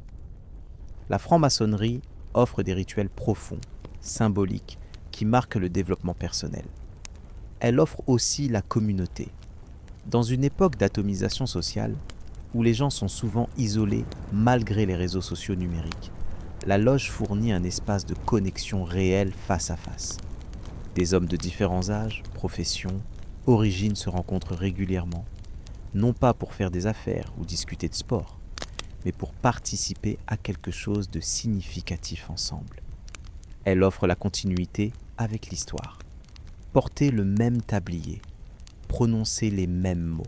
La franc-maçonnerie offre des rituels profonds, symboliques, qui marquent le développement personnel. Elle offre aussi la communauté. Dans une époque d'atomisation sociale, où les gens sont souvent isolés malgré les réseaux sociaux numériques, la loge fournit un espace de connexion réelle face à face. Des hommes de différents âges, professions, origines se rencontrent régulièrement, non pas pour faire des affaires ou discuter de sport, mais pour participer à quelque chose de significatif ensemble. Elle offre la continuité avec l'histoire. Porter le même tablier, prononcer les mêmes mots,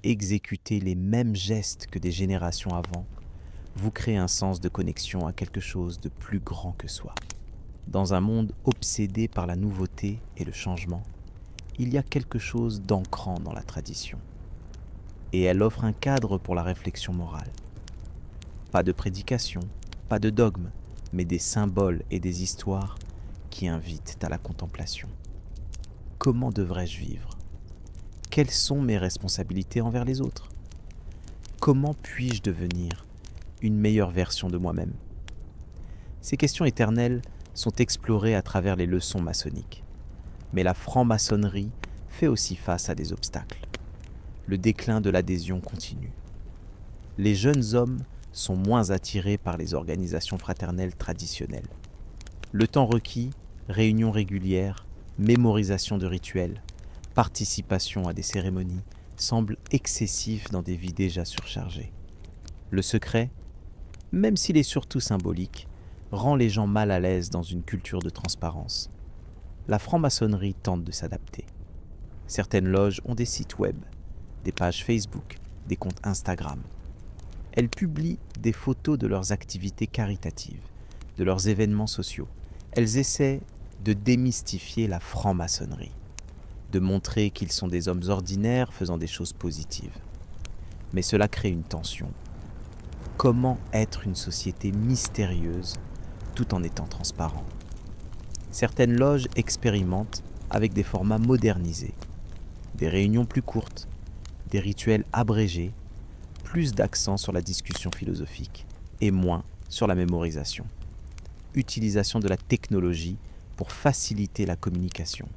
exécuter les mêmes gestes que des générations avant, vous crée un sens de connexion à quelque chose de plus grand que soi. Dans un monde obsédé par la nouveauté et le changement, il y a quelque chose d'ancrant dans la tradition. Et elle offre un cadre pour la réflexion morale. Pas de prédication, pas de dogme, mais des symboles et des histoires qui invitent à la contemplation. Comment devrais-je vivre? Quelles sont mes responsabilités envers les autres? Comment puis-je devenir une meilleure version de moi-même? Ces questions éternelles sont explorées à travers les leçons maçonniques. Mais la franc-maçonnerie fait aussi face à des obstacles. Le déclin de l'adhésion continue. Les jeunes hommes sont moins attirés par les organisations fraternelles traditionnelles. Le temps requis, réunions régulières, mémorisation de rituels, participation à des cérémonies, semble excessif dans des vies déjà surchargées. Le secret, même s'il est surtout symbolique, rend les gens mal à l'aise dans une culture de transparence. La franc-maçonnerie tente de s'adapter. Certaines loges ont des sites web, des pages Facebook, des comptes Instagram. Elles publient des photos de leurs activités caritatives, de leurs événements sociaux. Elles essaient de démystifier la franc-maçonnerie, de montrer qu'ils sont des hommes ordinaires faisant des choses positives. Mais cela crée une tension. Comment être une société mystérieuse tout en étant transparent? Certaines loges expérimentent avec des formats modernisés, des réunions plus courtes, des rituels abrégés, plus d'accent sur la discussion philosophique et moins sur la mémorisation. Utilisation de la technologie pour faciliter la communication.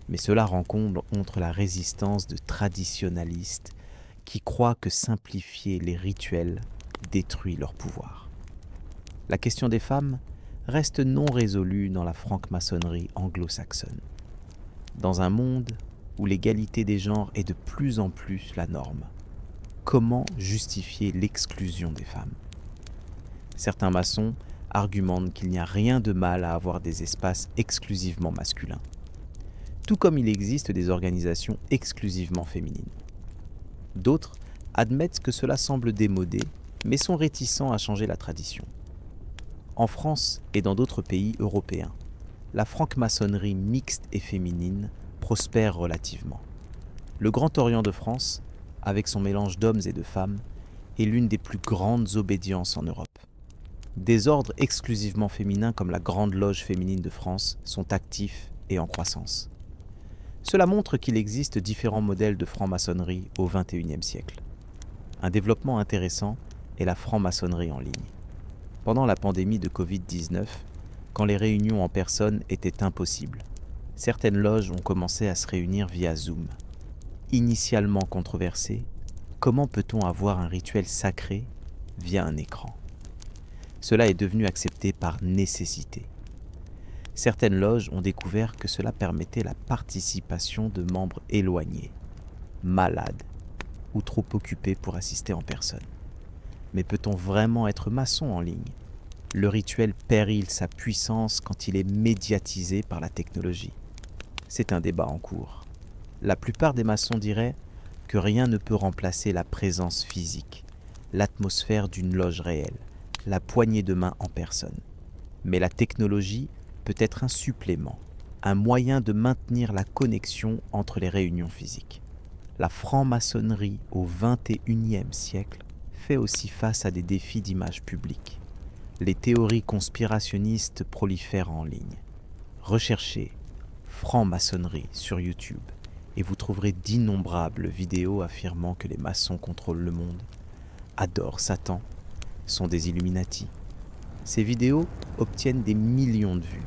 Mais cela rencontre contre la résistance de traditionalistes qui croient que simplifier les rituels détruit leur pouvoir. La question des femmes reste non résolue dans la franc-maçonnerie anglo-saxonne. Dans un monde où l'égalité des genres est de plus en plus la norme, comment justifier l'exclusion des femmes? Certains maçons argumentent qu'il n'y a rien de mal à avoir des espaces exclusivement masculins, tout comme il existe des organisations exclusivement féminines. D'autres admettent que cela semble démodé, mais sont réticents à changer la tradition. En France et dans d'autres pays européens, la franc-maçonnerie mixte et féminine prospère relativement. Le Grand Orient de France, avec son mélange d'hommes et de femmes, est l'une des plus grandes obédiences en Europe. Des ordres exclusivement féminins comme la Grande Loge féminine de France sont actifs et en croissance. Cela montre qu'il existe différents modèles de franc-maçonnerie au XXIe siècle. Un développement intéressant est la franc-maçonnerie en ligne. Pendant la pandémie de Covid-19, quand les réunions en personne étaient impossibles, certaines loges ont commencé à se réunir via Zoom. Initialement controversé, comment peut-on avoir un rituel sacré via un écran? Cela est devenu accepté par nécessité. Certaines loges ont découvert que cela permettait la participation de membres éloignés, malades ou trop occupés pour assister en personne. Mais peut-on vraiment être maçon en ligne? Le rituel perd-il sa puissance quand il est médiatisé par la technologie? C'est un débat en cours. La plupart des maçons diraient que rien ne peut remplacer la présence physique, l'atmosphère d'une loge réelle, la poignée de main en personne. Mais la technologie peut être un supplément, un moyen de maintenir la connexion entre les réunions physiques. La franc-maçonnerie au XXIe siècle fait aussi face à des défis d'image publique. Les théories conspirationnistes prolifèrent en ligne. Recherchez franc-maçonnerie sur YouTube et vous trouverez d'innombrables vidéos affirmant que les maçons contrôlent le monde, adorent Satan, sont des Illuminati. Ces vidéos obtiennent des millions de vues.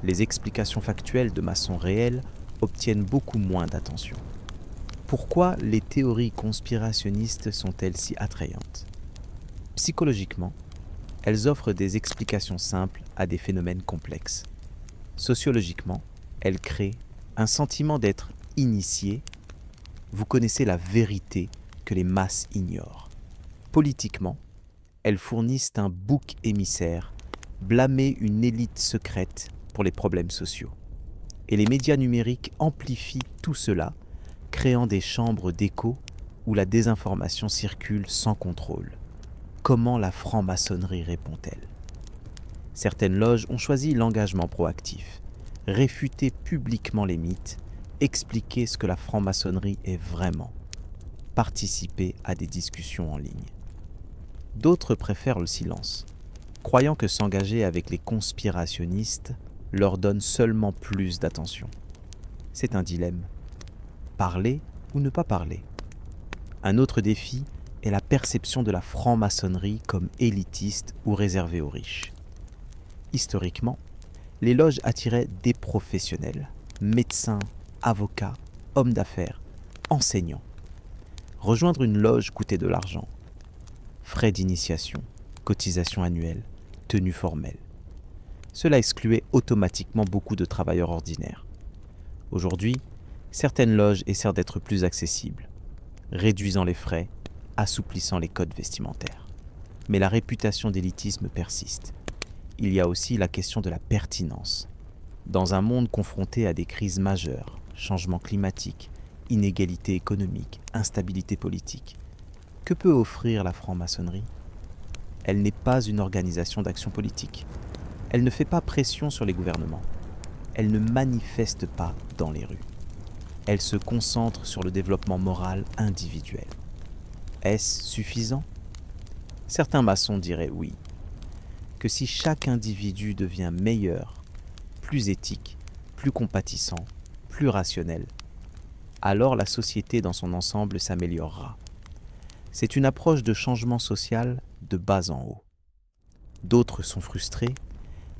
Les explications factuelles de maçons réels obtiennent beaucoup moins d'attention. Pourquoi les théories conspirationnistes sont-elles si attrayantes? Psychologiquement, elles offrent des explications simples à des phénomènes complexes. Sociologiquement, elles créent un sentiment d'être initié. Vous connaissez la vérité que les masses ignorent. Politiquement, elles fournissent un bouc émissaire, blâmer une élite secrète pour les problèmes sociaux. Et les médias numériques amplifient tout cela, créant des chambres d'écho où la désinformation circule sans contrôle. Comment la franc-maçonnerie répond-elle? Certaines loges ont choisi l'engagement proactif, réfuter publiquement les mythes, expliquer ce que la franc-maçonnerie est vraiment, participer à des discussions en ligne. D'autres préfèrent le silence, croyant que s'engager avec les conspirationnistes leur donne seulement plus d'attention. C'est un dilemme. Parler ou ne pas parler? Un autre défi est la perception de la franc-maçonnerie comme élitiste ou réservée aux riches. Historiquement, les loges attiraient des professionnels, médecins, avocats, hommes d'affaires, enseignants. Rejoindre une loge coûtait de l'argent. Frais d'initiation, cotisations annuelles, tenues formelles. Cela excluait automatiquement beaucoup de travailleurs ordinaires. Aujourd'hui, certaines loges essaient d'être plus accessibles, réduisant les frais, assouplissant les codes vestimentaires. Mais la réputation d'élitisme persiste. Il y a aussi la question de la pertinence. Dans un monde confronté à des crises majeures, changement climatique, inégalité économique, instabilité politique, que peut offrir la franc-maçonnerie ? Elle n'est pas une organisation d'action politique. Elle ne fait pas pression sur les gouvernements. Elle ne manifeste pas dans les rues. Elle se concentre sur le développement moral individuel. Est-ce suffisant ? Certains maçons diraient oui, que si chaque individu devient meilleur, plus éthique, plus compatissant, plus rationnel, alors la société dans son ensemble s'améliorera. C'est une approche de changement social de bas en haut. D'autres sont frustrés,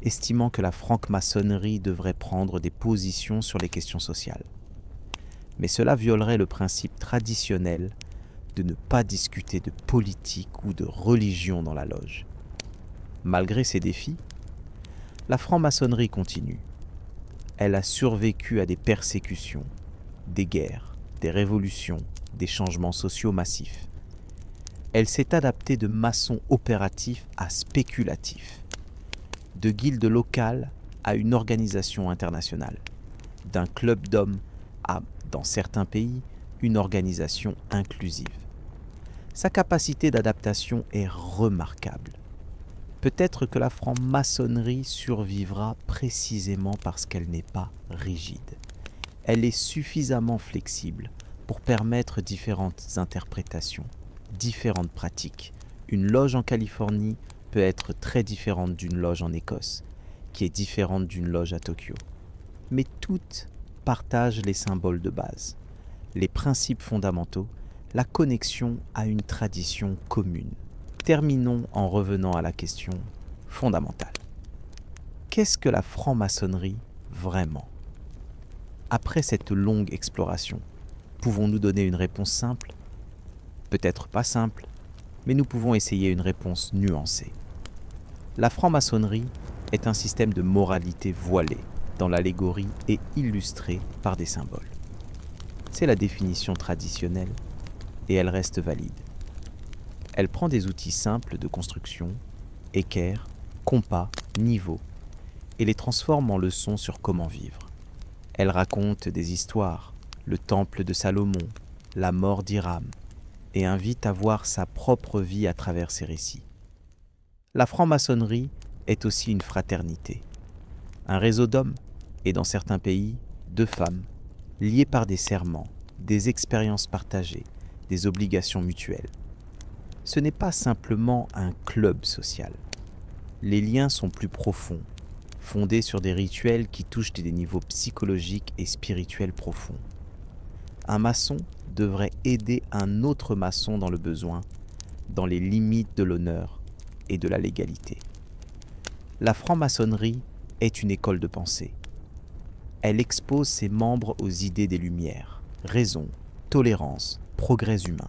estimant que la franc-maçonnerie devrait prendre des positions sur les questions sociales. Mais cela violerait le principe traditionnel de ne pas discuter de politique ou de religion dans la loge. Malgré ces défis, la franc-maçonnerie continue. Elle a survécu à des persécutions, des guerres, des révolutions, des changements sociaux massifs. Elle s'est adaptée de maçons opératifs à spéculatifs, de guildes locales à une organisation internationale, d'un club d'hommes à, dans certains pays, une organisation inclusive. Sa capacité d'adaptation est remarquable. Peut-être que la franc-maçonnerie survivra précisément parce qu'elle n'est pas rigide. Elle est suffisamment flexible pour permettre différentes interprétations, différentes pratiques. Une loge en Californie peut être très différente d'une loge en Écosse, qui est différente d'une loge à Tokyo. Mais toutes partagent les symboles de base, les principes fondamentaux, la connexion à une tradition commune. Terminons en revenant à la question fondamentale. Qu'est-ce que la franc-maçonnerie vraiment ? Après cette longue exploration, pouvons-nous donner une réponse simple ? Peut-être pas simple, mais nous pouvons essayer une réponse nuancée. La franc-maçonnerie est un système de moralité voilée dans l'allégorie et illustré par des symboles. C'est la définition traditionnelle et elle reste valide. Elle prend des outils simples de construction, équerre, compas, niveau, et les transforme en leçons sur comment vivre. Elle raconte des histoires, le temple de Salomon, la mort d'Hiram, et invite à voir sa propre vie à travers ces récits. La franc-maçonnerie est aussi une fraternité, un réseau d'hommes, et dans certains pays, de femmes, liés par des serments, des expériences partagées, des obligations mutuelles. Ce n'est pas simplement un club social. Les liens sont plus profonds, fondés sur des rituels qui touchent des niveaux psychologiques et spirituels profonds. Un maçon devrait aider un autre maçon dans le besoin, dans les limites de l'honneur et de la légalité. La franc-maçonnerie est une école de pensée. Elle expose ses membres aux idées des Lumières, raison, tolérance, progrès humain.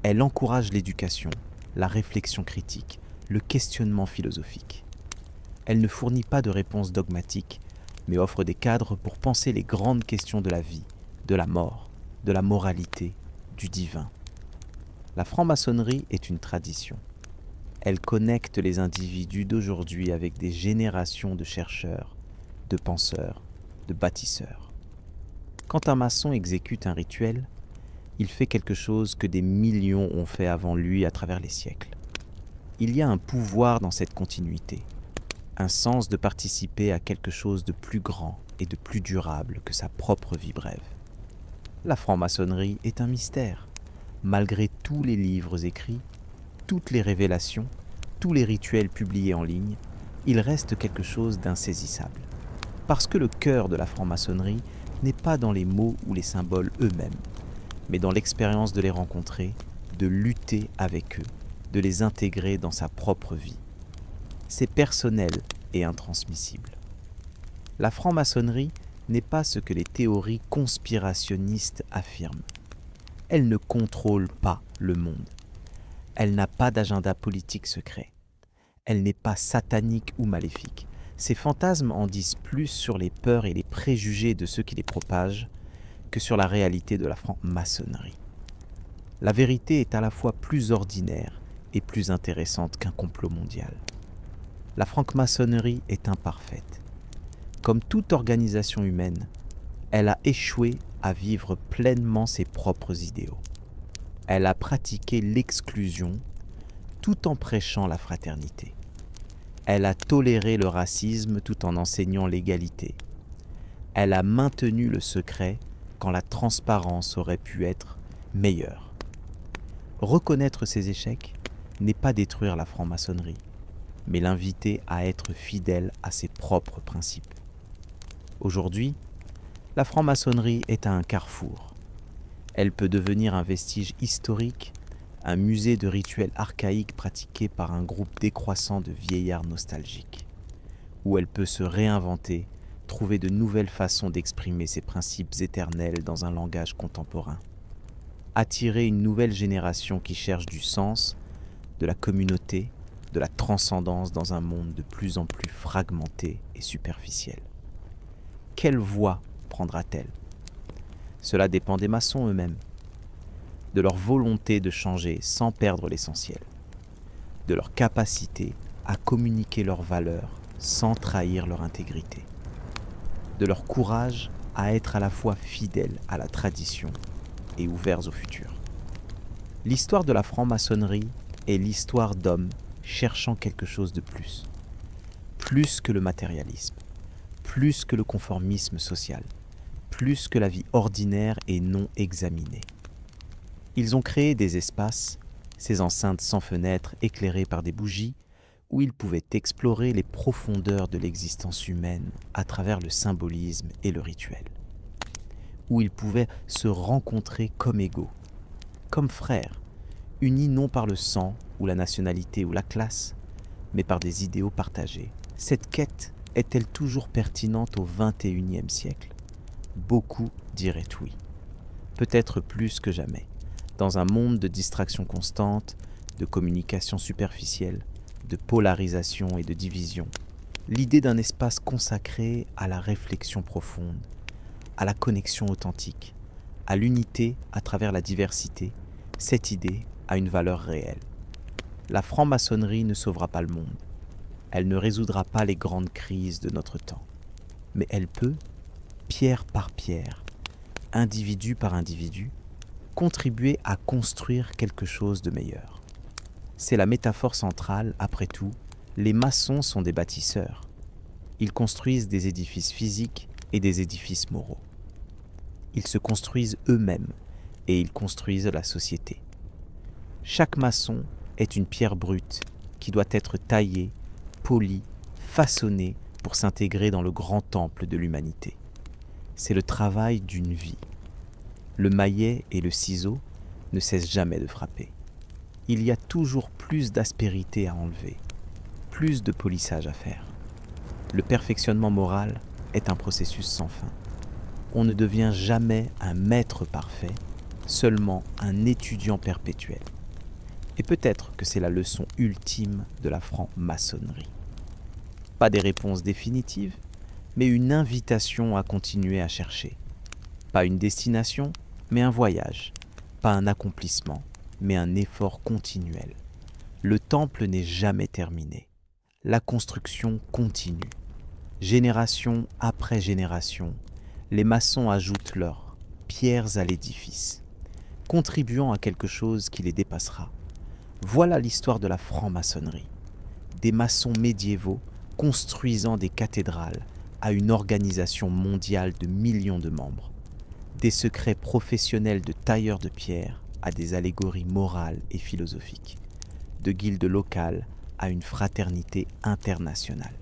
Elle encourage l'éducation, la réflexion critique, le questionnement philosophique. Elle ne fournit pas de réponses dogmatiques, mais offre des cadres pour penser les grandes questions de la vie, de la mort, de la moralité, du divin. La franc-maçonnerie est une tradition. Elle connecte les individus d'aujourd'hui avec des générations de chercheurs, de penseurs, de bâtisseurs. Quand un maçon exécute un rituel, il fait quelque chose que des millions ont fait avant lui à travers les siècles. Il y a un pouvoir dans cette continuité, un sens de participer à quelque chose de plus grand et de plus durable que sa propre vie brève. La franc-maçonnerie est un mystère. Malgré tous les livres écrits, toutes les révélations, tous les rituels publiés en ligne, il reste quelque chose d'insaisissable. Parce que le cœur de la franc-maçonnerie n'est pas dans les mots ou les symboles eux-mêmes, mais dans l'expérience de les rencontrer, de lutter avec eux, de les intégrer dans sa propre vie. C'est personnel et intransmissible. La franc-maçonnerie n'est pas ce que les théories conspirationnistes affirment. Elle ne contrôle pas le monde. Elle n'a pas d'agenda politique secret. Elle n'est pas satanique ou maléfique. Ces fantasmes en disent plus sur les peurs et les préjugés de ceux qui les propagent que sur la réalité de la franc-maçonnerie. La vérité est à la fois plus ordinaire et plus intéressante qu'un complot mondial. La franc-maçonnerie est imparfaite. Comme toute organisation humaine, elle a échoué à vivre pleinement ses propres idéaux. Elle a pratiqué l'exclusion tout en prêchant la fraternité. Elle a toléré le racisme tout en enseignant l'égalité. Elle a maintenu le secret quand la transparence aurait pu être meilleure. Reconnaître ses échecs n'est pas détruire la franc-maçonnerie, mais l'inviter à être fidèle à ses propres principes. Aujourd'hui, la franc-maçonnerie est à un carrefour. Elle peut devenir un vestige historique, un musée de rituels archaïques pratiqués par un groupe décroissant de vieillards nostalgiques, où elle peut se réinventer, trouver de nouvelles façons d'exprimer ses principes éternels dans un langage contemporain, attirer une nouvelle génération qui cherche du sens, de la communauté, de la transcendance dans un monde de plus en plus fragmenté et superficiel. Quelle voie prendra-t-elle ? Cela dépend des maçons eux-mêmes, de leur volonté de changer sans perdre l'essentiel, de leur capacité à communiquer leurs valeurs sans trahir leur intégrité, de leur courage à être à la fois fidèles à la tradition et ouverts au futur. L'histoire de la franc-maçonnerie est l'histoire d'hommes cherchant quelque chose de plus que le matérialisme, plus que le conformisme social, plus que la vie ordinaire et non examinée. Ils ont créé des espaces, ces enceintes sans fenêtres éclairées par des bougies, où ils pouvaient explorer les profondeurs de l'existence humaine à travers le symbolisme et le rituel, où ils pouvaient se rencontrer comme égaux, comme frères, unis non par le sang ou la nationalité ou la classe, mais par des idéaux partagés. Cette quête est-elle toujours pertinente au XXIe siècle ? Beaucoup diraient oui, peut-être plus que jamais. Dans un monde de distraction constante, de communication superficielle, de polarisation et de division, l'idée d'un espace consacré à la réflexion profonde, à la connexion authentique, à l'unité à travers la diversité, cette idée a une valeur réelle. La franc-maçonnerie ne sauvera pas le monde. Elle ne résoudra pas les grandes crises de notre temps. Mais elle peut, pierre par pierre, individu par individu, contribuer à construire quelque chose de meilleur. C'est la métaphore centrale, après tout, les maçons sont des bâtisseurs. Ils construisent des édifices physiques et des édifices moraux. Ils se construisent eux-mêmes et ils construisent la société. Chaque maçon est une pierre brute qui doit être taillée, polie, façonnée pour s'intégrer dans le grand temple de l'humanité. C'est le travail d'une vie. Le maillet et le ciseau ne cessent jamais de frapper. Il y a toujours plus d'aspérité à enlever, plus de polissage à faire. Le perfectionnement moral est un processus sans fin. On ne devient jamais un maître parfait, seulement un étudiant perpétuel. Et peut-être que c'est la leçon ultime de la franc-maçonnerie. Pas des réponses définitives, mais une invitation à continuer à chercher. Pas une destination, mais un voyage. Pas un accomplissement, mais un effort continuel. Le temple n'est jamais terminé. La construction continue. Génération après génération, les maçons ajoutent leurs pierres à l'édifice, contribuant à quelque chose qui les dépassera. Voilà l'histoire de la franc-maçonnerie. Des maçons médiévaux construisant des cathédrales à une organisation mondiale de millions de membres. Des secrets professionnels de tailleurs de pierre à des allégories morales et philosophiques. De guildes locales à une fraternité internationale.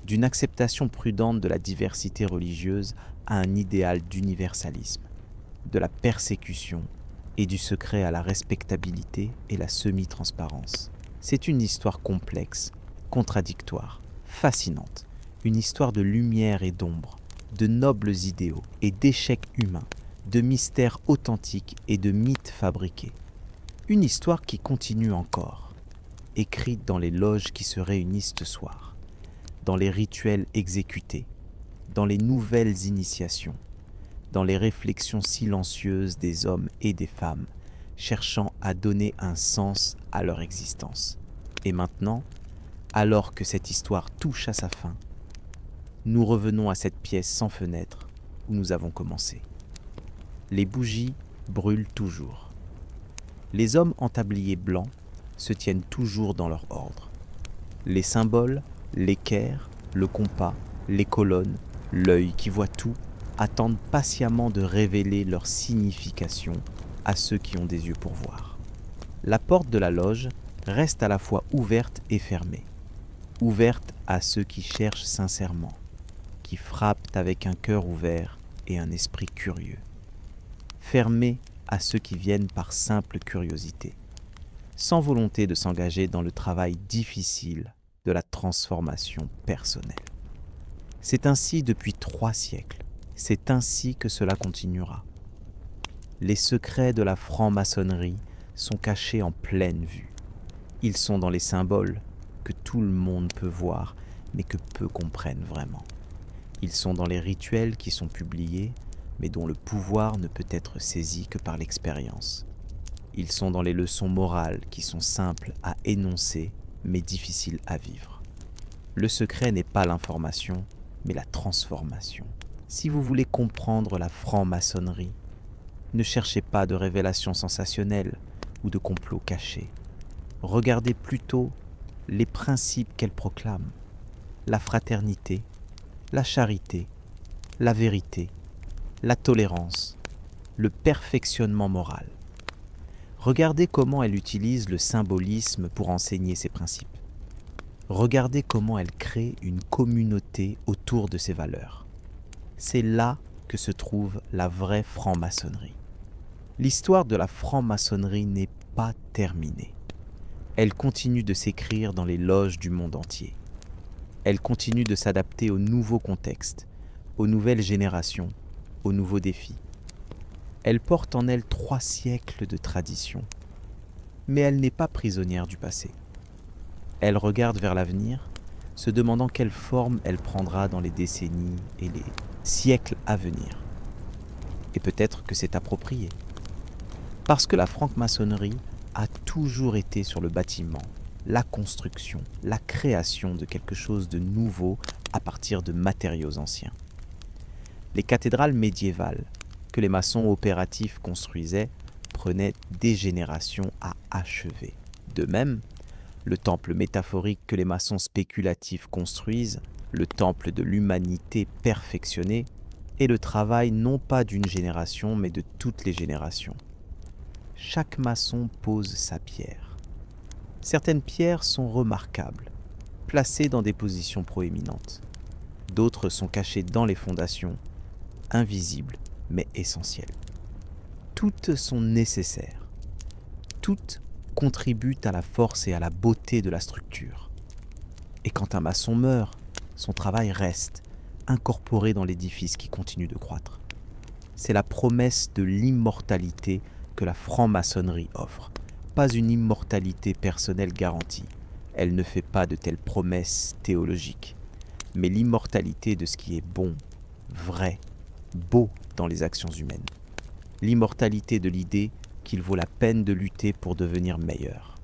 D'une acceptation prudente de la diversité religieuse à un idéal d'universalisme. De la persécution et du secret à la respectabilité et la semi-transparence. C'est une histoire complexe, contradictoire, fascinante, une histoire de lumière et d'ombre, de nobles idéaux et d'échecs humains, de mystères authentiques et de mythes fabriqués. Une histoire qui continue encore, écrite dans les loges qui se réunissent ce soir, dans les rituels exécutés, dans les nouvelles initiations, dans les réflexions silencieuses des hommes et des femmes, cherchant à donner un sens à leur existence. Et maintenant, alors que cette histoire touche à sa fin, nous revenons à cette pièce sans fenêtre où nous avons commencé. Les bougies brûlent toujours. Les hommes en tablier blanc se tiennent toujours dans leur ordre. Les symboles, l'équerre, le compas, les colonnes, l'œil qui voit tout, attendent patiemment de révéler leur signification à ceux qui ont des yeux pour voir. La porte de la loge reste à la fois ouverte et fermée. Ouverte à ceux qui cherchent sincèrement, qui frappent avec un cœur ouvert et un esprit curieux. Fermée à ceux qui viennent par simple curiosité, sans volonté de s'engager dans le travail difficile de la transformation personnelle. C'est ainsi depuis 3 siècles. C'est ainsi que cela continuera. Les secrets de la franc-maçonnerie sont cachés en pleine vue. Ils sont dans les symboles que tout le monde peut voir, mais que peu comprennent vraiment. Ils sont dans les rituels qui sont publiés, mais dont le pouvoir ne peut être saisi que par l'expérience. Ils sont dans les leçons morales qui sont simples à énoncer, mais difficiles à vivre. Le secret n'est pas l'information, mais la transformation. Si vous voulez comprendre la franc-maçonnerie, ne cherchez pas de révélations sensationnelles ou de complots cachés. Regardez plutôt les principes qu'elle proclame: la fraternité, la charité, la vérité, la tolérance, le perfectionnement moral. Regardez comment elle utilise le symbolisme pour enseigner ses principes. Regardez comment elle crée une communauté autour de ses valeurs. C'est là que se trouve la vraie franc-maçonnerie. L'histoire de la franc-maçonnerie n'est pas terminée. Elle continue de s'écrire dans les loges du monde entier. Elle continue de s'adapter aux nouveaux contextes, aux nouvelles générations, aux nouveaux défis. Elle porte en elle 3 siècles de tradition, mais elle n'est pas prisonnière du passé. Elle regarde vers l'avenir, se demandant quelle forme elle prendra dans les décennies et les siècles à venir. Et peut-être que c'est approprié. Parce que la franc-maçonnerie a toujours été sur le bâtiment, la construction, la création de quelque chose de nouveau à partir de matériaux anciens. Les cathédrales médiévales que les maçons opératifs construisaient prenaient des générations à achever. De même, le temple métaphorique que les maçons spéculatifs construisent, le temple de l'humanité perfectionnée, est le travail non pas d'une génération, mais de toutes les générations. Chaque maçon pose sa pierre. Certaines pierres sont remarquables, placées dans des positions proéminentes. D'autres sont cachées dans les fondations, invisibles mais essentielles. Toutes sont nécessaires. Toutes contribuent à la force et à la beauté de la structure. Et quand un maçon meurt, son travail reste, incorporé dans l'édifice qui continue de croître. C'est la promesse de l'immortalité que la franc-maçonnerie offre, pas une immortalité personnelle garantie. Elle ne fait pas de telles promesses théologiques, mais l'immortalité de ce qui est bon, vrai, beau dans les actions humaines. L'immortalité de l'idée qu'il vaut la peine de lutter pour devenir meilleur.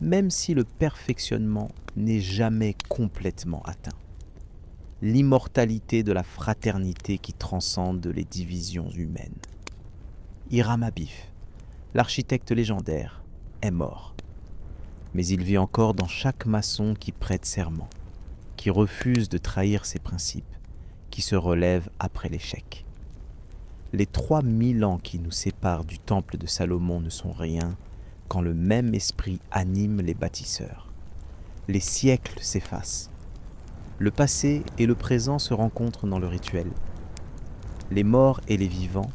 Même si le perfectionnement n'est jamais complètement atteint. L'immortalité de la fraternité qui transcende les divisions humaines. Hiram Abif, l'architecte légendaire, est mort. Mais il vit encore dans chaque maçon qui prête serment, qui refuse de trahir ses principes, qui se relève après l'échec. Les 3000 ans qui nous séparent du temple de Salomon ne sont rien quand le même esprit anime les bâtisseurs. Les siècles s'effacent. Le passé et le présent se rencontrent dans le rituel. Les morts et les vivants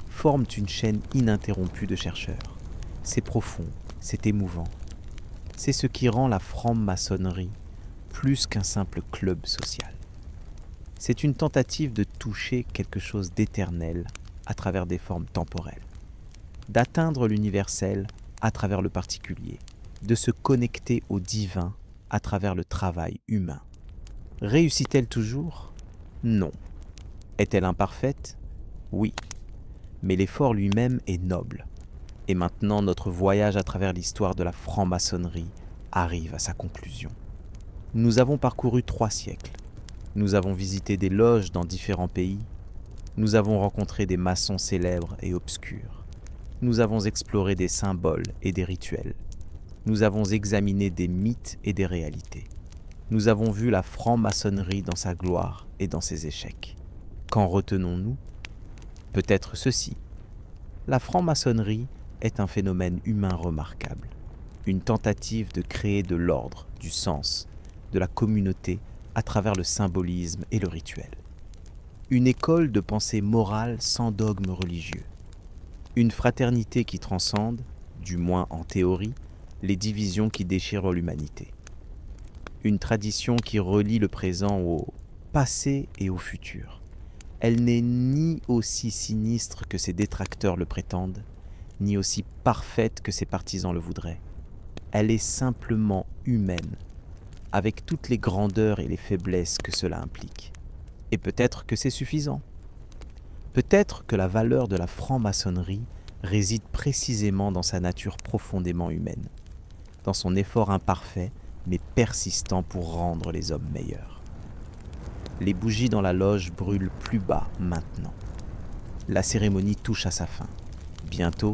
forment une chaîne ininterrompue de chercheurs. C'est profond, c'est émouvant. C'est ce qui rend la franc-maçonnerie plus qu'un simple club social. C'est une tentative de toucher quelque chose d'éternel à travers des formes temporelles, d'atteindre l'universel à travers le particulier, de se connecter au divin à travers le travail humain. Réussit-elle toujours? Non. Est-elle imparfaite? Oui. Mais l'effort lui-même est noble. Et maintenant, notre voyage à travers l'histoire de la franc-maçonnerie arrive à sa conclusion. Nous avons parcouru 3 siècles. Nous avons visité des loges dans différents pays. Nous avons rencontré des maçons célèbres et obscurs. Nous avons exploré des symboles et des rituels. Nous avons examiné des mythes et des réalités. Nous avons vu la franc-maçonnerie dans sa gloire et dans ses échecs. Qu'en retenons-nous? Peut-être ceci. La franc-maçonnerie est un phénomène humain remarquable, une tentative de créer de l'ordre, du sens, de la communauté à travers le symbolisme et le rituel. Une école de pensée morale sans dogme religieux. Une fraternité qui transcende, du moins en théorie, les divisions qui déchirent l'humanité. Une tradition qui relie le présent au passé et au futur. Elle n'est ni aussi sinistre que ses détracteurs le prétendent, ni aussi parfaite que ses partisans le voudraient. Elle est simplement humaine, avec toutes les grandeurs et les faiblesses que cela implique. Et peut-être que c'est suffisant. Peut-être que la valeur de la franc-maçonnerie réside précisément dans sa nature profondément humaine, dans son effort imparfait mais persistant pour rendre les hommes meilleurs. Les bougies dans la loge brûlent plus bas maintenant. La cérémonie touche à sa fin. Bientôt,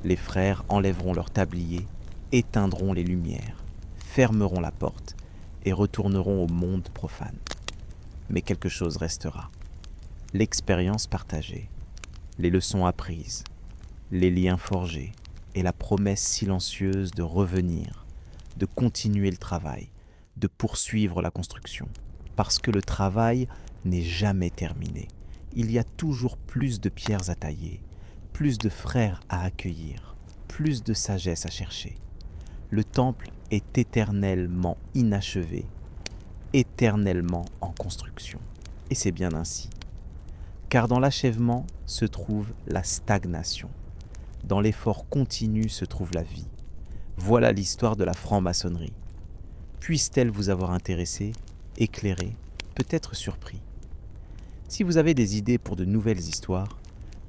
les frères enlèveront leur tablier, éteindront les lumières, fermeront la porte et retourneront au monde profane. Mais quelque chose restera. L'expérience partagée, les leçons apprises, les liens forgés et la promesse silencieuse de revenir, de continuer le travail, de poursuivre la construction. Parce que le travail n'est jamais terminé. Il y a toujours plus de pierres à tailler, plus de frères à accueillir, plus de sagesse à chercher. Le temple est éternellement inachevé, éternellement en construction. Et c'est bien ainsi. Car dans l'achèvement se trouve la stagnation. Dans l'effort continu se trouve la vie. Voilà l'histoire de la franc-maçonnerie. Puisse-t-elle vous avoir intéressé, éclairé, peut-être surpris? Si vous avez des idées pour de nouvelles histoires,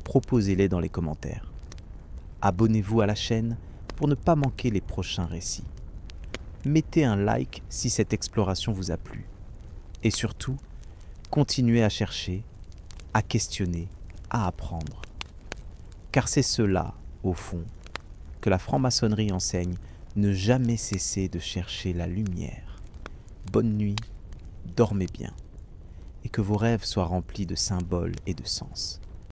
proposez-les dans les commentaires. Abonnez-vous à la chaîne pour ne pas manquer les prochains récits. Mettez un like si cette exploration vous a plu. Et surtout, continuez à chercher, à questionner, à apprendre. Car c'est cela, au fond, que la franc-maçonnerie enseigne, ne jamais cesser de chercher la lumière. Bonne nuit, dormez bien, et que vos rêves soient remplis de symboles et de sens.